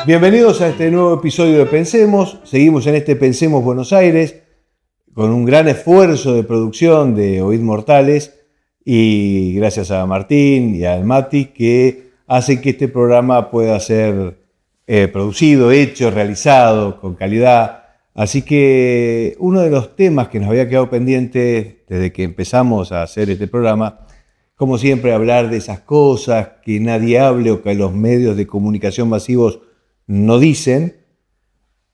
Bienvenidos a este nuevo episodio de Pensemos. Seguimos en este Pensemos Buenos Aires con un gran esfuerzo de producción de Oíd Mortales y gracias a Martín y al Mati que hacen que este programa pueda ser producido, hecho, realizado con calidad. Así que uno de los temas que nos había quedado pendiente desde que empezamos a hacer este programa, como siempre, hablar de esas cosas que nadie hable o que los medios de comunicación masivos no dicen,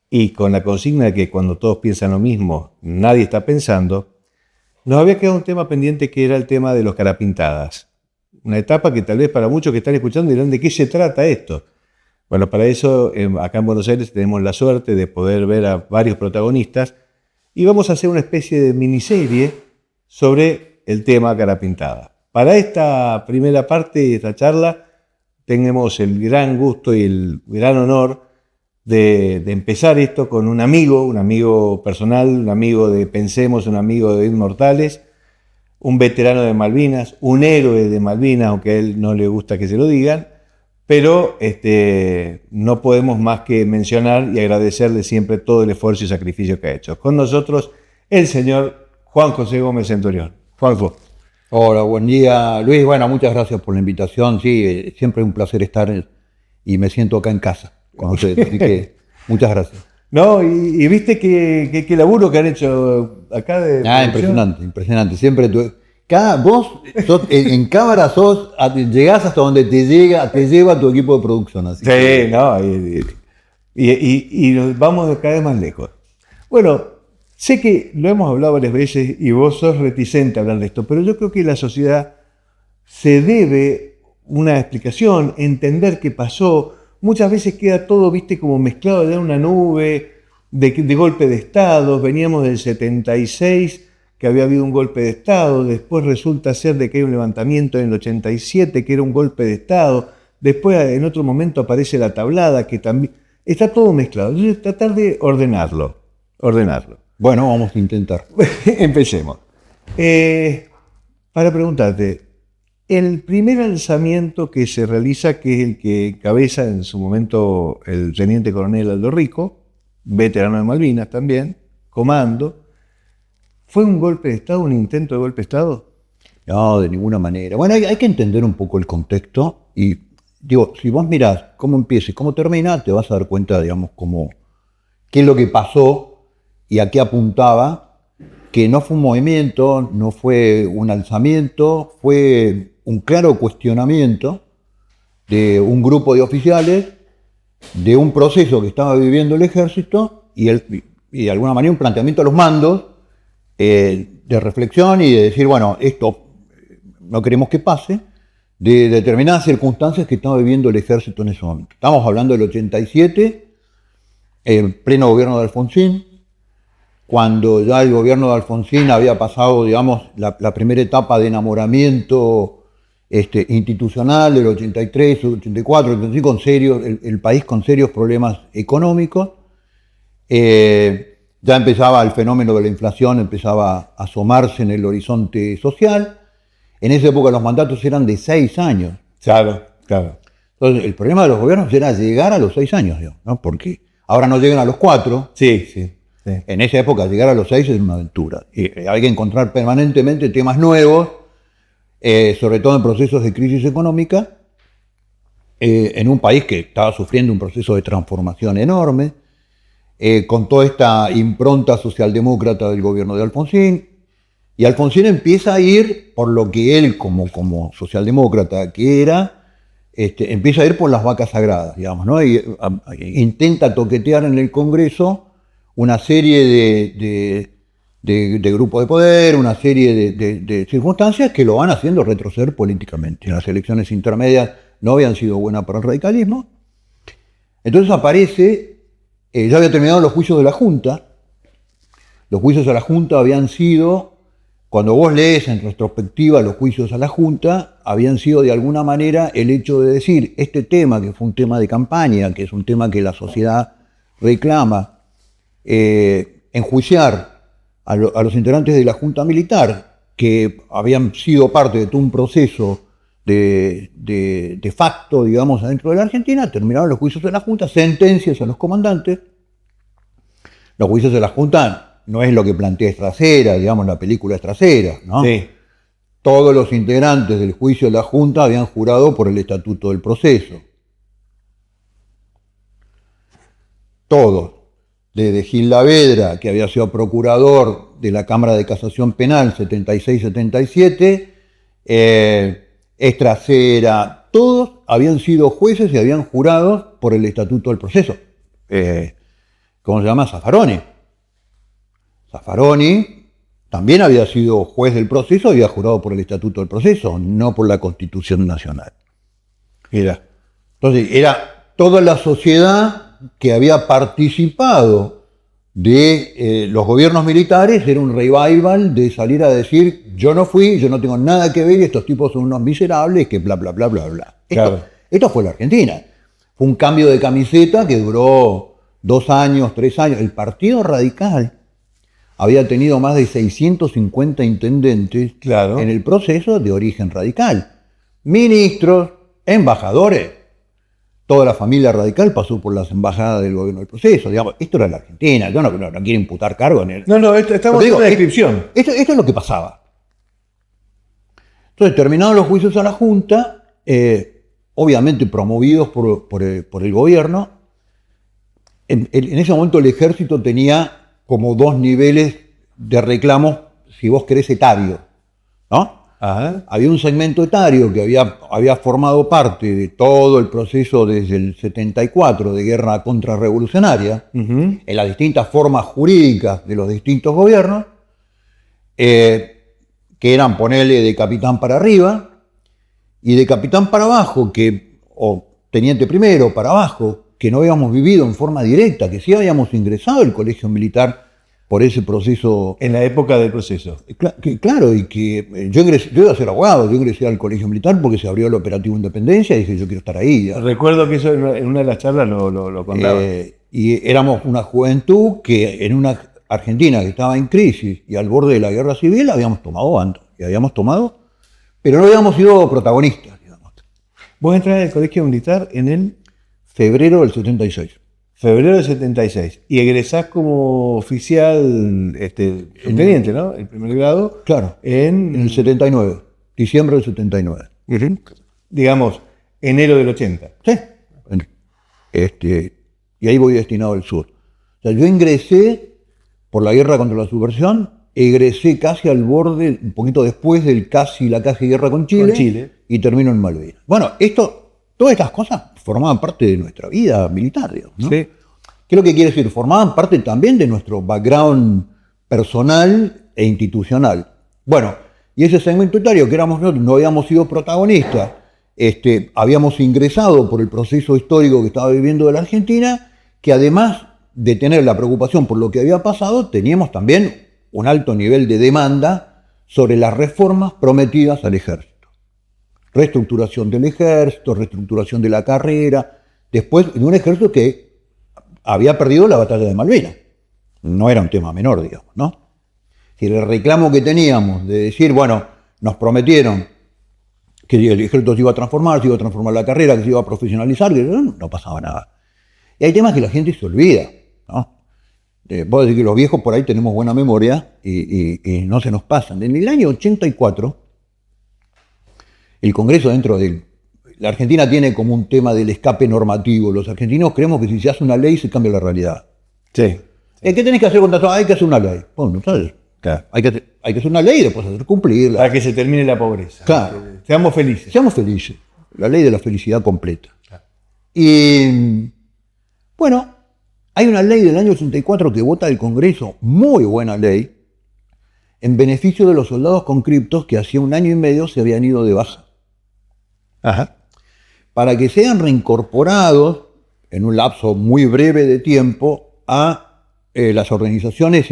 y con la consigna de que cuando todos piensan lo mismo, nadie está pensando, nos había quedado un tema pendiente que era el tema de los carapintadas. Una etapa que tal vez para muchos que están escuchando dirán, ¿de qué se trata esto? Bueno, para eso acá en Buenos Aires tenemos la suerte de poder ver a varios protagonistas y vamos a hacer una especie de miniserie sobre el tema carapintada. Para esta primera parte de esta charla tenemos el gran gusto y el gran honor de empezar esto con un amigo personal, un amigo de Pensemos, un amigo de Inmortales, un veterano de Malvinas, un héroe de Malvinas, aunque a él no le gusta que se lo digan, pero no podemos más que mencionar y agradecerle siempre todo el esfuerzo y sacrificio que ha hecho. Con nosotros el señor Juan José Gómez Centurión. Juanjo. Hola, buen día, Luis. Bueno, muchas gracias por la invitación. Sí, siempre es un placer estar y me siento acá en casa con ustedes. Así que muchas gracias. No, y viste que laburo que han hecho acá de producción. Impresionante. Siempre vos en cámara llegás hasta donde te lleva tu equipo de producción. Así sí, que, no, y nos vamos cada vez más lejos. Bueno, sé que lo hemos hablado varias veces y vos sos reticente a hablar de esto, pero yo creo que la sociedad se debe una explicación, entender qué pasó. Muchas veces queda todo, viste, como mezclado en una nube de golpe de Estado. Veníamos del 76, que había habido un golpe de Estado. Después resulta ser de que hay un levantamiento en el 87, que era un golpe de Estado. Después, en otro momento, aparece la tablada, que también... Está todo mezclado. Entonces, tratar de ordenarlo. Bueno, vamos a intentar. Empecemos. Para preguntarte, el primer alzamiento que se realiza, que es el que encabeza en su momento el teniente coronel Aldo Rico, veterano de Malvinas también, comando, ¿fue un golpe de Estado, un intento de golpe de Estado? No, de ninguna manera. Bueno, hay que entender un poco el contexto y, digo, si vos mirás cómo empieza y cómo termina, te vas a dar cuenta, digamos, qué es lo que pasó y a qué apuntaba, que no fue un movimiento, no fue un alzamiento, fue un claro cuestionamiento de un grupo de oficiales, de un proceso que estaba viviendo el ejército y de alguna manera un planteamiento a los mandos de reflexión y de decir, bueno, esto no queremos que pase, de determinadas circunstancias que estaba viviendo el ejército en ese momento. Estamos hablando del 87, el pleno gobierno de Alfonsín, cuando ya el gobierno de Alfonsín había pasado, digamos, la primera etapa de enamoramiento institucional del 83, 84, 85, con serios, el país con serios problemas económicos. Ya empezaba el fenómeno de la inflación, empezaba a asomarse en el horizonte social. En esa época los mandatos eran de 6 años. Claro. Entonces el problema de los gobiernos era llegar a los 6 años, ¿no? Porque ahora no llegan a los 4. Sí. En esa época llegar a los 6 es una aventura. Y hay que encontrar permanentemente temas nuevos, sobre todo en procesos de crisis económica, en un país que estaba sufriendo un proceso de transformación enorme, con toda esta impronta socialdemócrata del gobierno de Alfonsín. Y Alfonsín empieza a ir por lo que él, como socialdemócrata que era, empieza a ir por las vacas sagradas, digamos, ¿no? Y intenta toquetear en el Congreso una serie de grupos de poder, una serie de circunstancias que lo van haciendo retroceder políticamente. Las elecciones intermedias no habían sido buenas para el radicalismo. Entonces aparece, ya había terminado los juicios de la Junta. Los juicios a la Junta habían sido, cuando vos lees en retrospectiva los juicios a la Junta, habían sido de alguna manera el hecho de decir, este tema, que fue un tema de campaña, que es un tema que la sociedad reclama, enjuiciar a los integrantes de la Junta Militar, que habían sido parte de todo un proceso de facto, digamos, adentro de la Argentina, terminaron los juicios de la Junta, sentencias a los comandantes. Los juicios de la Junta no es lo que plantea Estracera, digamos, la película Estracera, ¿no? Sí. Todos los integrantes del juicio de la Junta habían jurado por el Estatuto del Proceso. Todos. Desde Gil Lavedra, que había sido procurador de la Cámara de Casación Penal 76-77, Estracera, todos habían sido jueces y habían jurado por el Estatuto del Proceso. ¿Cómo se llama? Zaffaroni. Zaffaroni también había sido juez del proceso y había jurado por el Estatuto del Proceso, no por la Constitución Nacional. Entonces, era toda la sociedad que había participado de los gobiernos militares, era un revival de salir a decir, yo no fui, yo no tengo nada que ver, y estos tipos son unos miserables, que bla, bla, bla, bla, bla. Claro. Esto fue la Argentina. Fue un cambio de camiseta que duró 2 años, 3 años. El Partido Radical había tenido más de 650 intendentes en el proceso de origen radical. Ministros, embajadores. Toda la familia radical pasó por las embajadas del gobierno del proceso. Digamos, esto era la Argentina. Yo no quiero imputar cargo en él. No, estamos en una descripción. Esto es lo que pasaba. Entonces, terminados los juicios a la Junta, obviamente promovidos por el gobierno, en ese momento el ejército tenía como 2 niveles de reclamos, si vos querés, etarios, ¿no? Ajá. Había un segmento etario que había formado parte de todo el proceso desde el 74 de guerra contrarrevolucionaria, en las distintas formas jurídicas de los distintos gobiernos, que eran, ponerle de capitán para arriba, y de capitán para abajo, o teniente primero para abajo, que no habíamos vivido en forma directa, que sí habíamos ingresado al colegio militar por ese proceso. En la época del proceso. Claro, y que yo iba a ser abogado, yo ingresé al colegio militar porque se abrió el operativo Independencia y dije, yo quiero estar ahí. Ya. Recuerdo que eso en una de las charlas lo contaba. Y éramos una juventud que en una Argentina que estaba en crisis y al borde de la guerra civil habíamos tomado bando, pero no habíamos sido protagonistas, digamos. Vos entrás al colegio militar en el febrero del 76. Febrero del 76. Y egresás como oficial subteniente, ¿no? El primer grado. Claro. En el 79. Diciembre del 79. Digamos, enero del 80. Sí. Y ahí voy destinado al sur. O sea, yo ingresé por la guerra contra la subversión, egresé casi al borde, un poquito después la casi guerra con Chile. Y termino en Malvinas. Bueno, todas estas cosas formaban parte de nuestra vida militar, digamos, ¿no? Sí. ¿Qué es lo que quiere decir? Formaban parte también de nuestro background personal e institucional. Bueno, y ese segmento etario que éramos nosotros, no habíamos sido protagonistas, habíamos ingresado por el proceso histórico que estaba viviendo la Argentina, que además de tener la preocupación por lo que había pasado, teníamos también un alto nivel de demanda sobre las reformas prometidas al ejército. Reestructuración del ejército, reestructuración de la carrera, después de un ejército que había perdido la batalla de Malvinas. No era un tema menor, digamos, ¿no? Si el reclamo que teníamos de decir, bueno, nos prometieron que el ejército se iba a transformar la carrera, que se iba a profesionalizar, que no pasaba nada. Y hay temas que la gente se olvida, ¿no? Puedo decir que los viejos por ahí tenemos buena memoria y no se nos pasan. En el año 84, el Congreso la Argentina tiene como un tema del escape normativo. Los argentinos creemos que si se hace una ley se cambia la realidad. Sí. ¿Qué tenés que hacer contra todo? Hay que hacer una ley. Bueno, ¿sabes? Claro. Hay que hacer una ley y después hacer cumplirla. Para que se termine la pobreza. Claro. Seamos felices. Seamos felices. La ley de la felicidad completa. Claro. Y bueno, hay una ley del año 84 que vota el Congreso, muy buena ley, en beneficio de los soldados conscriptos que hacía 1 año y medio se habían ido de baja. Ajá. Para que sean reincorporados en un lapso muy breve de tiempo a las organizaciones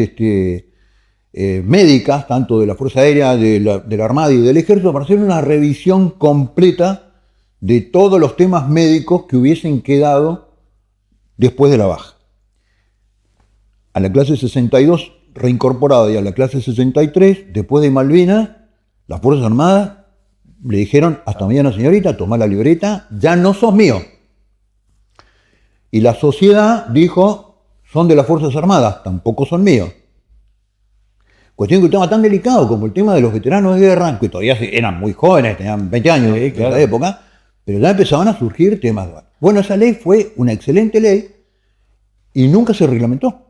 médicas, tanto de la Fuerza Aérea, de la Armada y del Ejército, para hacer una revisión completa de todos los temas médicos que hubiesen quedado después de la baja. A la clase 62 reincorporada y a la clase 63, después de Malvinas, las Fuerzas Armadas Le dijeron, hasta mañana señorita, tomá la libreta, ya no sos mío. Y la sociedad dijo, son de las Fuerzas Armadas, tampoco son míos. Cuestión que un tema tan delicado como el tema de los veteranos de guerra, que todavía eran muy jóvenes, tenían 20 años en esa época, pero ya empezaban a surgir temas. Bueno, esa ley fue una excelente ley y nunca se reglamentó.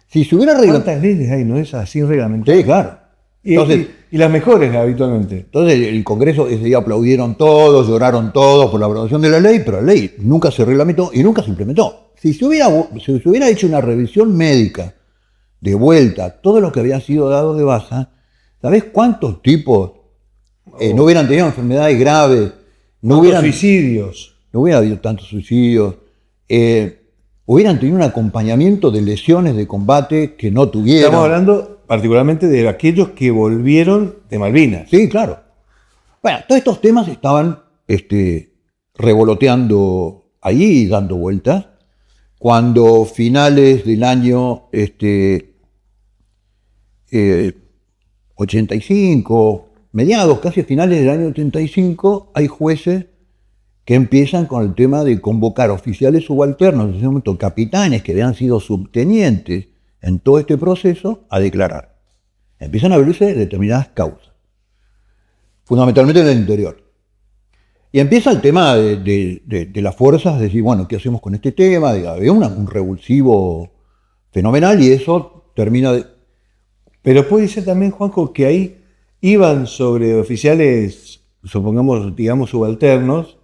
Si se hubiera reglamentado... ¿Cuántas leyes hay, no es así reglamentadas? Sí, claro. Entonces, y las mejores habitualmente. Entonces el Congreso ese día aplaudieron todos, lloraron todos por la aprobación de la ley, pero la ley nunca se reglamentó y nunca se implementó. Si se hubiera hecho una revisión médica de vuelta, todo lo que había sido dado de baja, ¿sabés cuántos tipos no hubieran tenido enfermedades graves? No hubieran suicidios. No hubiera habido tantos suicidios. Hubieran tenido un acompañamiento de lesiones de combate que no tuvieron. Estamos hablando particularmente de aquellos que volvieron de Malvinas. Sí, claro. Bueno, todos estos temas estaban revoloteando ahí, dando vueltas, cuando finales del año 85, mediados, casi finales del año 85, hay jueces que empiezan con el tema de convocar oficiales subalternos, en ese momento capitanes que habían sido subtenientes en todo este proceso, a declarar. Empiezan a abrirse determinadas causas, fundamentalmente en el interior. Y empieza el tema de las fuerzas, decir, bueno, ¿qué hacemos con este tema? Había un revulsivo fenomenal y eso termina de... Pero puede ser también, Juanjo, que ahí iban sobre oficiales, supongamos, digamos, subalternos,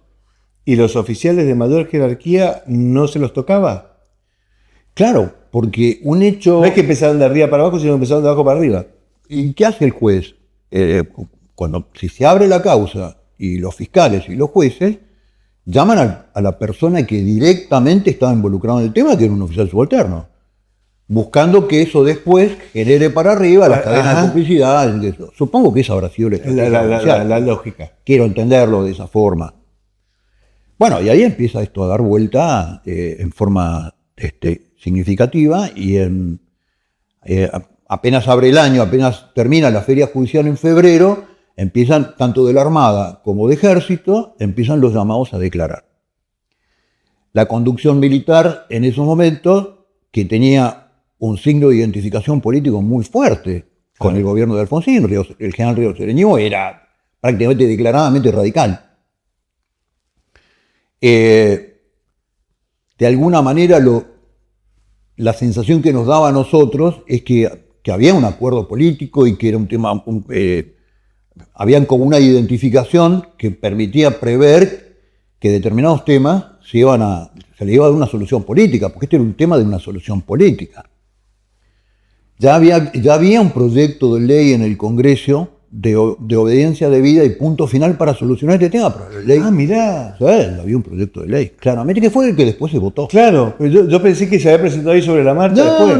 y los oficiales de mayor jerarquía no se los tocaba. Claro, porque un hecho... No es que empezaron de arriba para abajo, sino que empezaron de abajo para arriba. ¿Y qué hace el juez? Si se abre la causa y los fiscales y los jueces llaman a la persona que directamente estaba involucrada en el tema, que era un oficial subalterno, buscando que eso después genere para arriba las cadenas de complicidad. Supongo que esa habrá sido la lógica. Quiero entenderlo de esa forma. Bueno, y ahí empieza esto a dar vuelta en forma significativa y apenas abre el año, apenas termina la feria judicial en febrero, empiezan, tanto de la Armada como de Ejército, empiezan los llamados a declarar. La conducción militar en esos momentos, que tenía un signo de identificación político muy fuerte con el gobierno de Alfonsín, el general Ríos Cereño era prácticamente declaradamente radical. De alguna manera la sensación que nos daba a nosotros es que había un acuerdo político y que era un tema, habían como una identificación que permitía prever que determinados temas se le iba a dar una solución política, porque este era un tema de una solución política. Ya había un proyecto de ley en el Congreso de obediencia debida y punto final para solucionar este tema. Pero la ley, mirá. Sí, había un proyecto de ley, claramente, que fue el que después se votó. Claro, pero yo pensé que se había presentado ahí sobre la marcha después.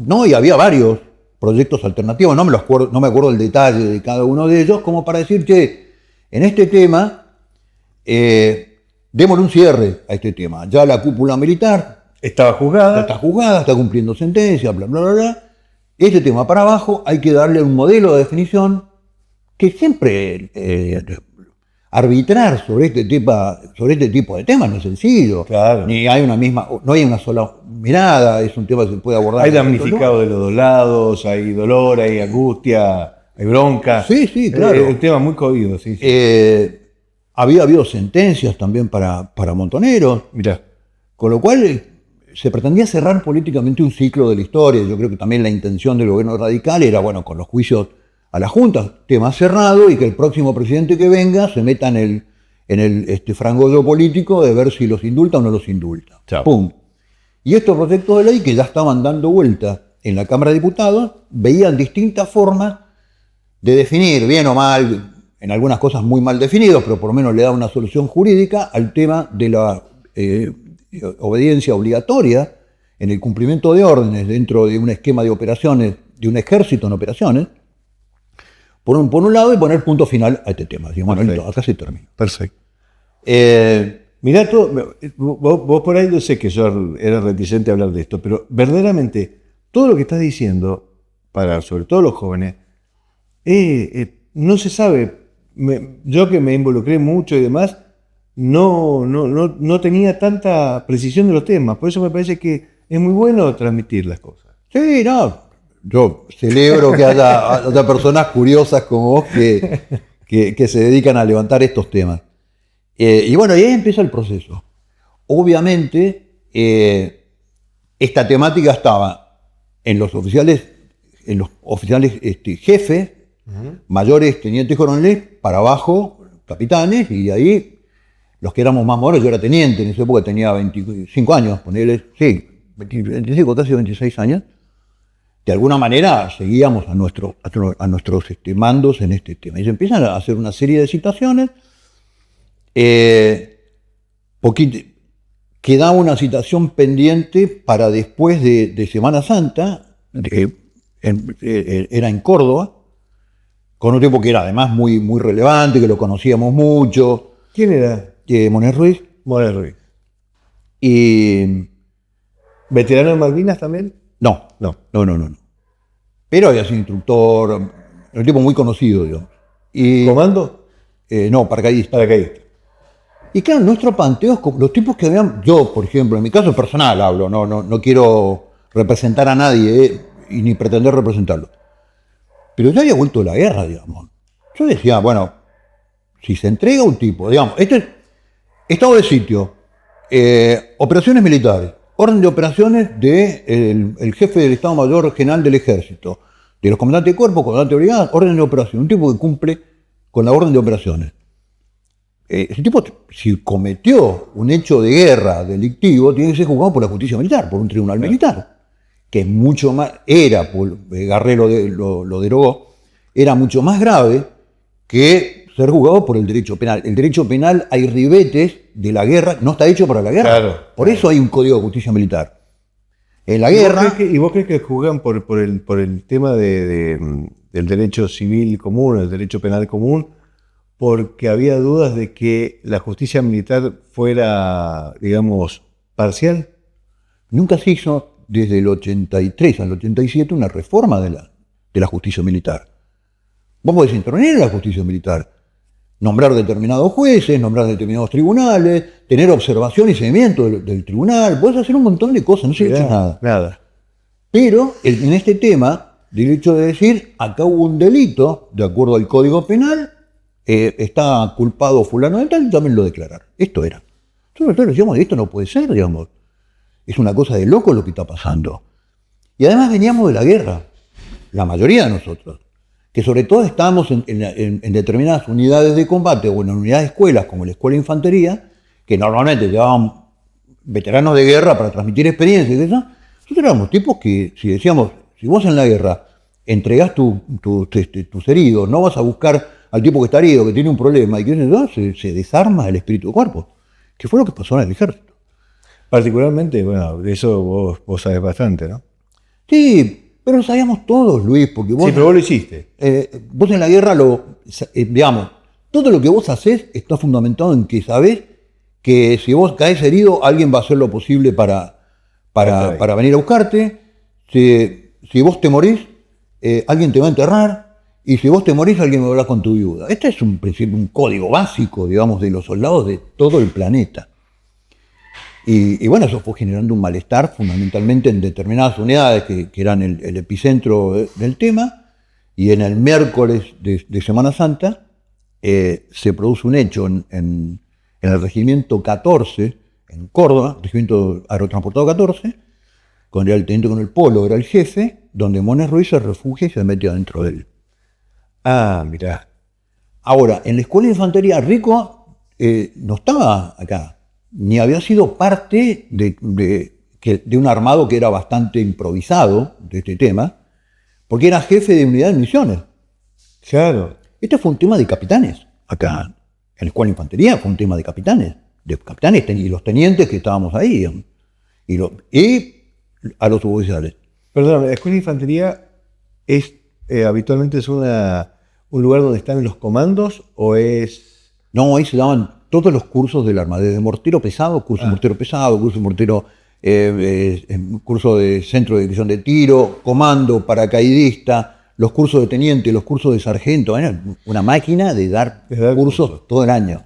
No, y había varios proyectos alternativos, no me acuerdo el detalle de cada uno de ellos, como para decir que en este tema, démosle un cierre a este tema. Ya la cúpula militar está juzgada, está cumpliendo sentencia, bla, bla, bla, bla. Este tema para abajo hay que darle un modelo de definición que siempre arbitrar sobre este tipo de temas no es sencillo. Claro. Ni hay no hay una sola mirada, es un tema que se puede abordar. Hay damnificado de los dos lados, hay dolor, hay angustia, hay bronca. Sí, claro. Es un tema muy jodido, sí. Había habido sentencias también para Montoneros. Mirá. Con lo cual se pretendía cerrar políticamente un ciclo de la historia. Yo creo que también la intención del gobierno radical era, bueno, con los juicios a la Junta, tema cerrado, y que el próximo presidente que venga se meta en el frangollo político de ver si los indulta o no los indulta. Chao. Pum. Y estos proyectos de ley que ya estaban dando vuelta en la Cámara de Diputados veían distintas formas de definir, bien o mal, en algunas cosas muy mal definidos, pero por lo menos le da una solución jurídica al tema de la obediencia obligatoria en el cumplimiento de órdenes dentro de un esquema de operaciones, de un ejército en operaciones, por un lado, y poner punto final a este tema. Así, bueno, listo, acá se termina. Perfecto. Mirá, vos por ahí, yo sé que yo era reticente a hablar de esto, pero verdaderamente todo lo que estás diciendo, para sobre todo los jóvenes, no se sabe yo que me involucré mucho y demás, no tenía tanta precisión de los temas. Por eso me parece que es muy bueno transmitir las cosas. Sí, no, yo celebro que haya personas curiosas como vos que se dedican a levantar estos temas. Y bueno, y ahí empieza el proceso. Obviamente, esta temática estaba en los oficiales jefes, mayores, tenientes coroneles, para abajo, capitanes, y de ahí los que éramos más modernos. Yo era teniente, en esa época tenía 25 años, ponerles, sí, 25, casi 26 años. De alguna manera seguíamos a nuestros mandos en este tema. Y se empiezan a hacer una serie de citaciones. Quedaba una citación pendiente para después de Semana Santa, era en Córdoba, con un tipo que era además muy, muy relevante, que lo conocíamos mucho. ¿Quién era? Moner Ruiz. Moner Ruiz. Y... ¿Veterano de Malvinas también? No. Pero había sido instructor, un tipo muy conocido, digamos. ¿Comando? No, paracaidista. Y claro, nuestro panteo, los tipos que habían, yo por ejemplo, en mi caso personal hablo, no quiero representar a nadie y ni pretender representarlo. Pero yo había vuelto de la guerra, digamos. Yo decía, bueno, si se entrega un tipo, digamos, este es estado de sitio, operaciones militares, orden de operaciones del jefe del Estado Mayor General del Ejército, de los comandantes de cuerpo, comandantes de brigada, orden de operación, un tipo que cumple con la orden de operaciones. Ese tipo, si cometió un hecho de guerra delictivo, tiene que ser juzgado por la justicia militar, por un tribunal militar, que es mucho más, Garré lo derogó, era mucho más grave que ser juzgado por el derecho penal. El derecho penal, hay ribetes de la guerra, no está hecho para la guerra. Claro, por eso hay un código de justicia militar. En la guerra... ¿Y vos crees que juzgan por el tema del derecho civil común, el derecho penal común, porque había dudas de que la justicia militar fuera, digamos, parcial? Nunca se hizo desde el 83 al 87 una reforma de la justicia militar. Vos podés intervenir en la justicia militar, nombrar determinados jueces, nombrar determinados tribunales, tener observación y seguimiento del tribunal, podés hacer un montón de cosas, no se ha hecho nada. Pero en este tema, del hecho de decir, acá hubo un delito, de acuerdo al Código Penal, está culpado fulano de tal, también lo declarar. Esto era. Nosotros decíamos, esto no puede ser, digamos. Es una cosa de loco lo que está pasando. Y además veníamos de la guerra, la mayoría de nosotros, que sobre todo estábamos en determinadas unidades de combate o en unidades de escuelas, como la Escuela de Infantería, que normalmente llevaban veteranos de guerra para transmitir experiencias y eso. Nosotros éramos tipos que, si decíamos, si vos en la guerra entregás tus heridos, no vas a buscar al tipo que está herido, que tiene un problema, y que se desarma el espíritu de cuerpo, que fue lo que pasó en el ejército. Particularmente, bueno, de eso vos sabés bastante, ¿no? Sí, pero lo sabíamos todos, Luis, porque vos... Sí, pero vos lo hiciste. Vos en la guerra, digamos, todo lo que vos hacés está fundamentado en que sabés que si vos caes herido, alguien va a hacer lo posible para venir a buscarte. Si vos te morís, alguien te va a enterrar. Y si vos te morís, alguien va a hablar con tu viuda. Este es un principio, un código básico, digamos, de los soldados de todo el planeta. Y bueno, eso fue generando un malestar fundamentalmente en determinadas unidades que eran el epicentro del tema. Y en el miércoles de Semana Santa se produce un hecho en el Regimiento 14, en Córdoba, Regimiento Aerotransportado 14, con el teniente con el Polo, era el jefe, donde Moner Ruiz se refugia y se mete adentro de él. Ah, mirá. Ahora, en la Escuela de Infantería, Rico no estaba acá, ni había sido parte de un armado que era bastante improvisado de este tema, porque era jefe de unidad de misiones. Claro. Este fue un tema de capitanes, acá. En la Escuela de Infantería fue un tema de capitanes y los tenientes que estábamos ahí, y a los suboficiales. Perdón, la Escuela de Infantería es habitualmente es un lugar donde están los comandos, o es... No, ahí se daban todos los cursos del arma, desde mortero pesado, curso de mortero pesado, curso de mortero, curso de centro de división de tiro, comando, paracaidista, los cursos de teniente, los cursos de sargento, era una máquina de dar cursos todo el año.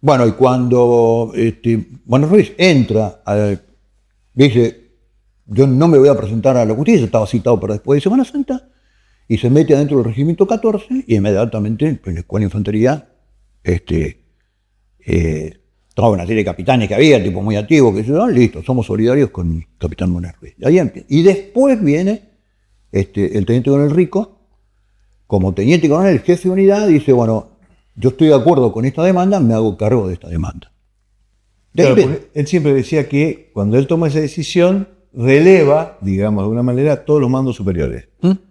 Bueno, y cuando Manuel Ruiz entra, dice, yo no me voy a presentar a la justicia, estaba citado para después de Semana Santa, y se mete adentro del Regimiento 14, y inmediatamente en la Escuela de Infantería, toda una serie de capitanes que había, tipo muy activos, que yo, listo, somos solidarios con el capitán Manuel Ruiz. Y después viene el teniente coronel Rico, como teniente coronel, jefe de unidad, dice, bueno, yo estoy de acuerdo con esta demanda, me hago cargo de esta demanda. Claro, él siempre decía que cuando él toma esa decisión, releva, digamos, de alguna manera, todos los mandos superiores.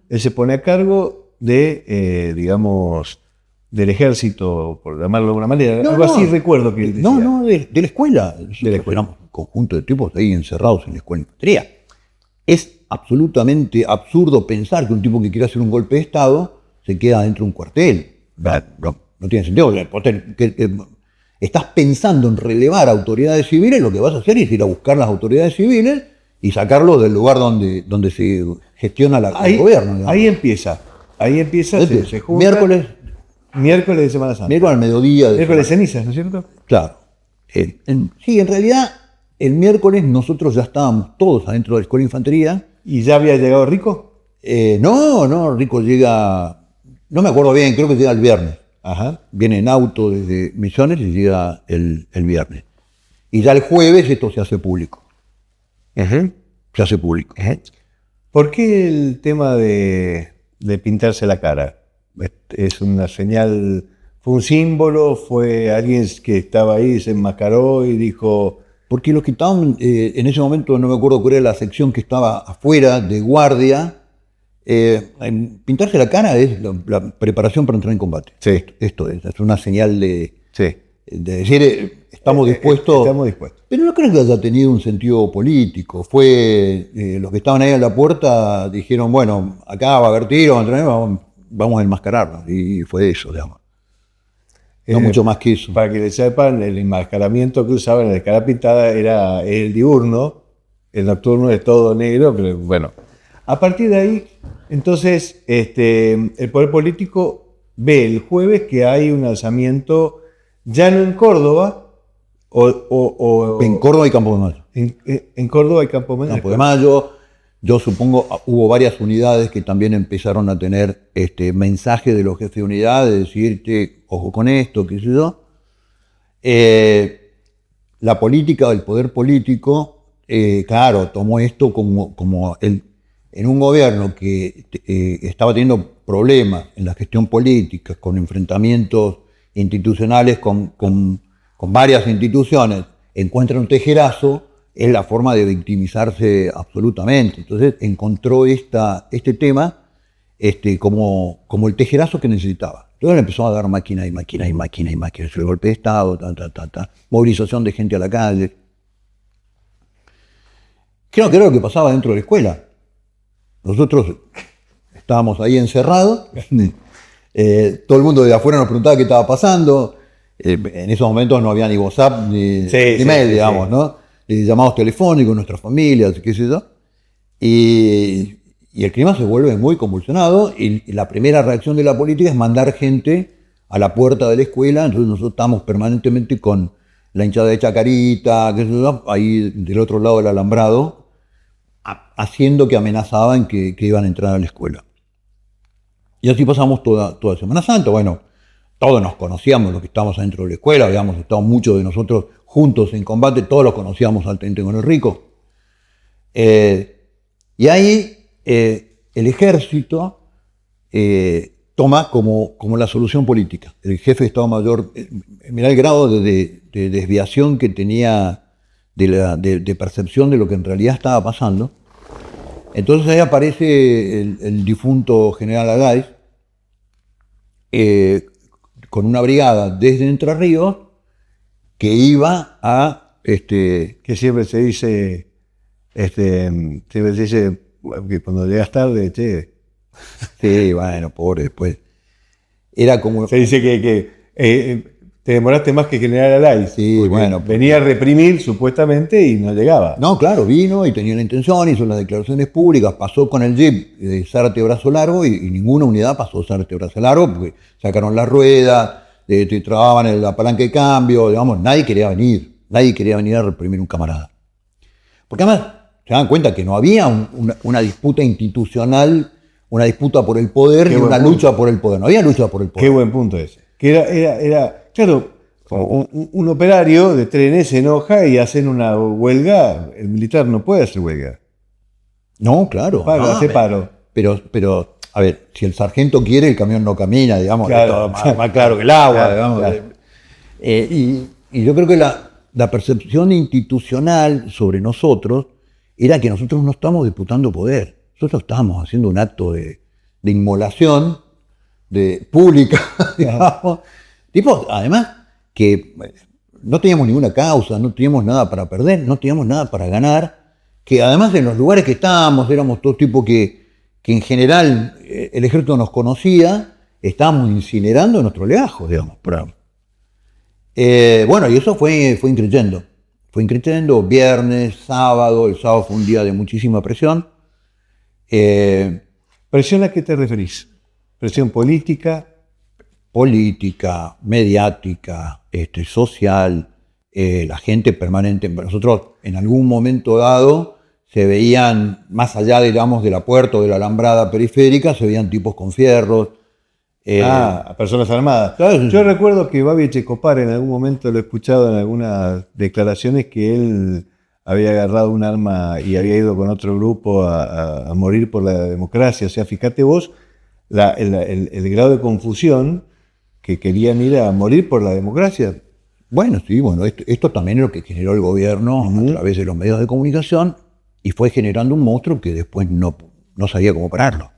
Él se pone a cargo de, digamos, del ejército, por llamarlo de alguna manera. Algo así recuerdo que él decía. De la escuela. Éramos un conjunto de tipos ahí encerrados en la escuela de infantería. Es absolutamente absurdo pensar que un tipo que quiere hacer un golpe de Estado se queda dentro de un cuartel. No tiene sentido. Estás pensando en relevar autoridades civiles, lo que vas a hacer es ir a buscar las autoridades civiles y sacarlos del lugar donde se gestiona el gobierno. Digamos. Ahí empieza, se junta. Miércoles de Semana Santa. Miércoles al mediodía. Miércoles de cenizas, ¿no es cierto? Claro. Sí, en realidad, el miércoles nosotros ya estábamos todos adentro de la Escuela de Infantería. ¿Y ya había llegado Rico? No, Rico llega, no me acuerdo bien, creo que llega el viernes. Ajá. Viene en auto desde Misiones y llega el viernes. Y ya el jueves esto se hace público. Se hace público. ¿Por qué el tema de pintarse la cara? ¿Es una señal, fue un símbolo, fue alguien que estaba ahí, se enmascaró y dijo...? Porque los que estaban, en ese momento no me acuerdo cuál era la sección que estaba afuera de guardia, pintarse la cara es la preparación para entrar en combate. Sí. Esto es una señal de Sí. de decir estamos dispuestos. Estamos dispuestos. Pero no creo que haya tenido un sentido político. Fue los que estaban ahí en la puerta dijeron, bueno, acá va a haber tiros, vamos a enmascararnos. Y fue eso, digamos. No mucho más que eso. Para que le sepan, el enmascaramiento que usaban en la cara pintada era el diurno, el nocturno es todo negro, pero bueno. A partir de ahí, entonces, el poder político ve el jueves que hay un alzamiento ya no en Córdoba, en Córdoba y Campo de Mayo. En Córdoba y Campo de Mayo. Campo de Mayo, yo supongo, hubo varias unidades que también empezaron a tener mensaje de los jefes de unidad, de decirte, ojo con esto, qué sé yo. La política, el poder político, claro, tomó esto como en un gobierno que estaba teniendo problemas en la gestión política, con enfrentamientos institucionales con varias instituciones, encuentra un tejerazo, es la forma de victimizarse absolutamente. Entonces encontró este tema como el tejerazo que necesitaba. Entonces empezó a dar máquina, el golpe de Estado, movilización de gente a la calle. Creo que era lo que pasaba dentro de la escuela. Nosotros estábamos ahí encerrados, todo el mundo de afuera nos preguntaba qué estaba pasando. En esos momentos no había ni WhatsApp ni mail, digamos, ¿no? Llamados telefónicos, nuestras familias, qué sé yo. Y el clima se vuelve muy convulsionado y la primera reacción de la política es mandar gente a la puerta de la escuela. Entonces nosotros estamos permanentemente con la hinchada de Chacarita, qué sé yo, ahí del otro lado del alambrado, haciendo que amenazaban que iban a entrar a la escuela. Y así pasamos toda Semana Santa. Bueno, todos nos conocíamos, los que estábamos adentro de la escuela, habíamos estado muchos de nosotros juntos en combate, todos los conocíamos al teniente coronel Rico. Y ahí el ejército toma como la solución política. El jefe de Estado Mayor, mirá el grado de desviación que tenía de percepción de lo que en realidad estaba pasando. Entonces ahí aparece el difunto general Agáez con una brigada desde Entre Ríos que iba a... que siempre se dice que cuando llegas tarde, che. Sí, bueno, pobre, después. Era como... Se dice que Te demoraste más que General Alay. Sí, bueno. Venía a reprimir supuestamente y no llegaba. No, claro, vino y tenía la intención, hizo las declaraciones públicas, pasó con el jeep de Zárate Brazo Largo y ninguna unidad pasó Zárate Brazo Largo porque sacaron las ruedas, te trababan en la palanca de cambio, digamos, nadie quería venir a reprimir un camarada. Porque además se dan cuenta que no había una disputa institucional, una disputa por el poder y una lucha por el poder, no había lucha por el poder. Qué buen punto ese. Que era claro, un operario de trenes se enoja y hacen una huelga. El militar no puede hacer huelga. No, claro. Hace paro. Pero, a ver, si el sargento quiere, el camión no camina, digamos, claro, más claro que el agua, claro, digamos. Claro. Y yo creo que la percepción institucional sobre nosotros era que nosotros no estamos disputando poder. Nosotros estábamos haciendo un acto de inmolación pública, digamos. Tipo, además, que no teníamos ninguna causa, no teníamos nada para perder, no teníamos nada para ganar, que además en los lugares que estábamos éramos todos tipos que en general el ejército nos conocía, estábamos incinerando nuestro legajo, digamos. Bueno, y eso fue increciendo. Fue increciendo viernes, sábado, el sábado fue un día de muchísima presión. ¿Presión a qué te referís? ¿Presión política? Política, mediática, social, la gente permanente. Nosotros en algún momento dado se veían, más allá, digamos, de la puerta o de la alambrada periférica, se veían tipos con fierros. A personas armadas. ¿Sabes? Yo recuerdo que Babi Echecopar en algún momento lo he escuchado en algunas declaraciones que él había agarrado un arma y había ido con otro grupo a morir por la democracia. O sea, fíjate vos el grado de confusión que querían ir a morir por la democracia. Bueno, sí, esto también es lo que generó el gobierno a través de los medios de comunicación y fue generando un monstruo que después no sabía cómo pararlo.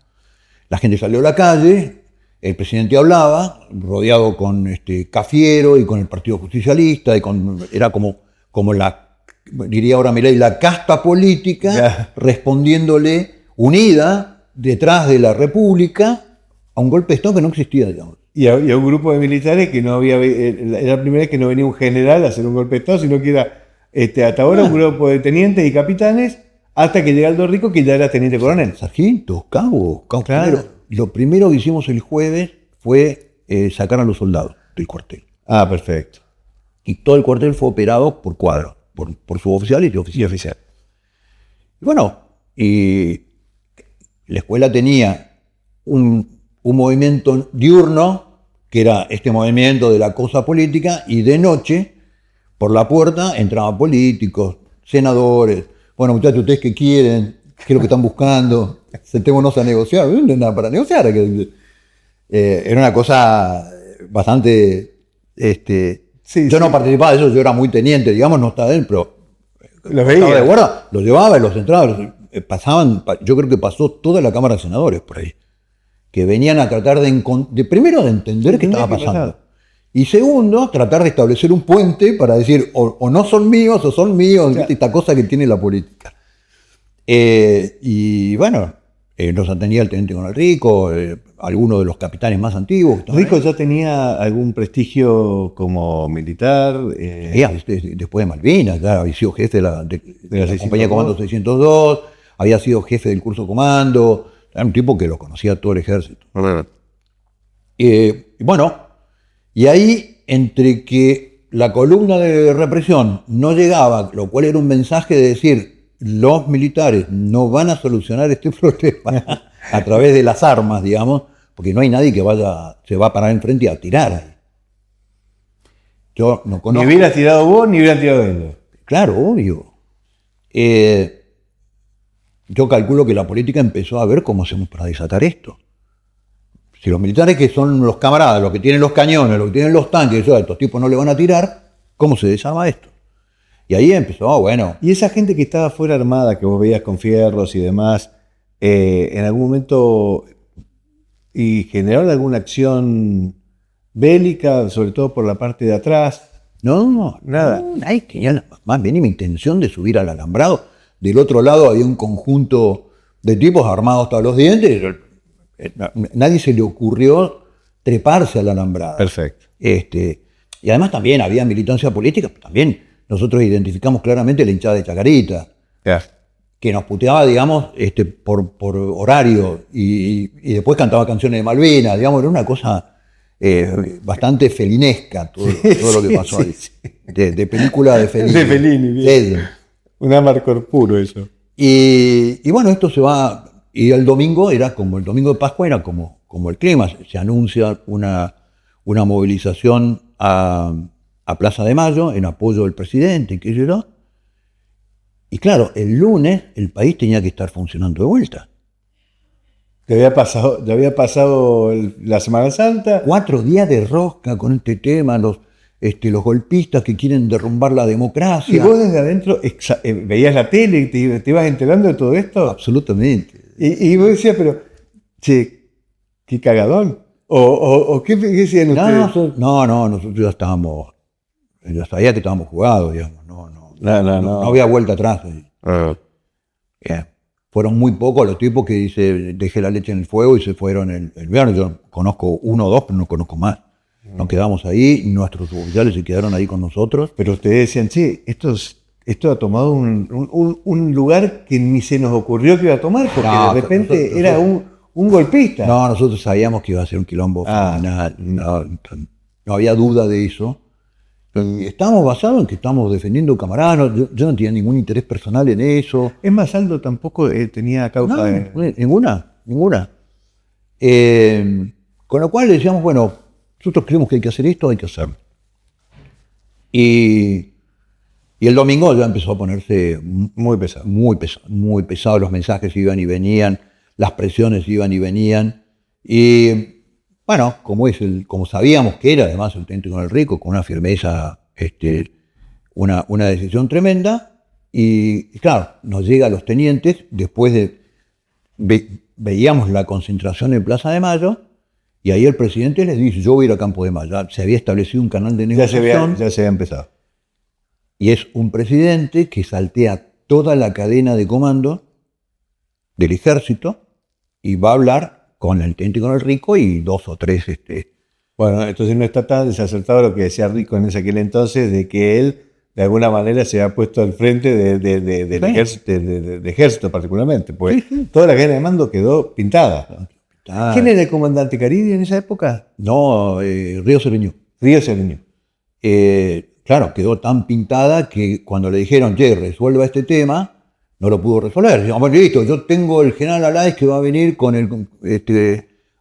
La gente salió a la calle, el presidente hablaba, rodeado con Cafiero y con el Partido Justicialista, era como diría ahora Milei, la casta política respondiéndole unida detrás de la República a un golpe de Estado que no existía, digamos. Y a un grupo de militares que no había, era la primera vez que no venía un general a hacer un golpe de Estado, sino que era hasta ahora un grupo de tenientes y capitanes, hasta que llega Aldo Rico, que ya era teniente coronel. Sargentos, cabos. Claro. Lo primero que hicimos el jueves fue sacar a los soldados del cuartel. Ah, perfecto. Y todo el cuartel fue operado por cuadros, por suboficiales y oficiales. Y bueno, la escuela tenía un movimiento diurno, que era este movimiento de la cosa política, y de noche, por la puerta, entraban políticos, senadores. Bueno, muchachos, ¿ustedes qué quieren? ¿Qué es lo que están buscando? Sentémonos a negociar. No hay nada para negociar. Era una cosa bastante... yo no participaba de eso, yo era muy teniente, digamos, no estaba dentro. Los veía. Estaba de guarda, los llevaba y los entraba. Pasaban, yo creo que pasó toda la Cámara de Senadores por ahí, que venían a tratar primero de entender qué estaba pasando. Y segundo, tratar de establecer un puente para decir, o no son míos, o son míos, claro. Esta cosa que tiene la política. Y bueno, nos atendía el teniente coronel Rico, algunos de los capitanes más antiguos. ¿Rico ya tenía algún prestigio como militar? Después de Malvinas, ya había sido jefe de la compañía de comando 602, había sido jefe del curso comando, era un tipo que lo conocía todo el ejército. Y ahí, entre que la columna de represión no llegaba, lo cual era un mensaje de decir, los militares no van a solucionar este problema a través de las armas, digamos, porque no hay nadie que se va a parar enfrente y a tirar ahí. Yo no conozco. Ni hubieras tirado vos, ni hubieran tirado ellos. Claro, obvio. Yo calculo que la política empezó a ver cómo hacemos para desatar esto. Si los militares, que son los camaradas, los que tienen los cañones, los que tienen los tanques, estos tipos no le van a tirar, ¿cómo se desarma esto? Y ahí empezó, bueno. Y esa gente que estaba fuera armada, que vos veías con fierros y demás, en algún momento generaron alguna acción bélica, sobre todo por la parte de atrás. No, nada. Ahí tenía más mínima intención de subir al alambrado. Del otro lado había un conjunto de tipos armados hasta los dientes. Nadie se le ocurrió treparse al alambrado. Perfecto. Y además también había militancia política, también nosotros identificamos claramente la hinchada de Chacarita, que nos puteaba, digamos, por horario, y después cantaba canciones de Malvinas, digamos, era una cosa bastante felinesca todo lo que pasó ahí. De película de Fellini. De Fellini, bien. Un amargor puro eso. Y bueno, esto se va, y el domingo el domingo de Pascua era como el clima, se anuncia una movilización a Plaza de Mayo en apoyo del presidente, qué sé yo. Y claro, el lunes el país tenía que estar funcionando de vuelta. Ya había pasado la Semana Santa. 4 días de rosca con este tema, los golpistas que quieren derrumbar la democracia. ¿Y vos desde adentro veías la tele y te ibas enterando de todo esto? Absolutamente. Y vos decías, pero, che, qué cagadón. ¿O qué decían ustedes? No, nosotros ya sabía que estábamos jugados, digamos. No había vuelta atrás. Fueron muy pocos los tipos que dejé la leche en el fuego y se fueron el viernes. Yo conozco 1 o 2, pero no conozco más. Nos quedamos ahí, nuestros oficiales se quedaron ahí con nosotros. Pero ustedes decían, che, esto ha tomado un lugar que ni se nos ocurrió que iba a tomar, porque de repente era un golpista. No, nosotros sabíamos que iba a ser un quilombo fenomenal. No había duda de eso. Estábamos basados en que estamos defendiendo camaradas. Yo no tenía ningún interés personal en eso. Es más, Aldo tampoco tenía causa de... Ninguna. Con lo cual decíamos, bueno, nosotros creemos que hay que hacer esto, hay que hacerlo. Y el domingo ya empezó a ponerse muy pesado. Los mensajes iban y venían, las presiones iban y venían. Y bueno, como sabíamos que era además el Teniente Coronel Rico, con una firmeza, una decisión tremenda. Y claro, nos llega a los tenientes, después de... veíamos la concentración en Plaza de Mayo, y ahí el presidente les dice, yo voy a ir a Campo de Mayo. Ya se había establecido un canal de negociación. Ya se había empezado. Y es un presidente que saltea toda la cadena de comando del ejército y va a hablar con el Teniente Coronel Rico y 2 o 3... Bueno, entonces no está tan desacertado lo que decía Rico en aquel entonces, de que él de alguna manera se ha puesto al frente del ejército particularmente, pues toda la cadena de mando quedó pintada. ¿Quién era el comandante Caridi en esa época? No, Río Cerviño. Claro, quedó tan pintada que cuando le dijeron, resuelva este tema, no lo pudo resolver. Dijimos, bueno, listo, yo tengo el general Aláez que va a venir con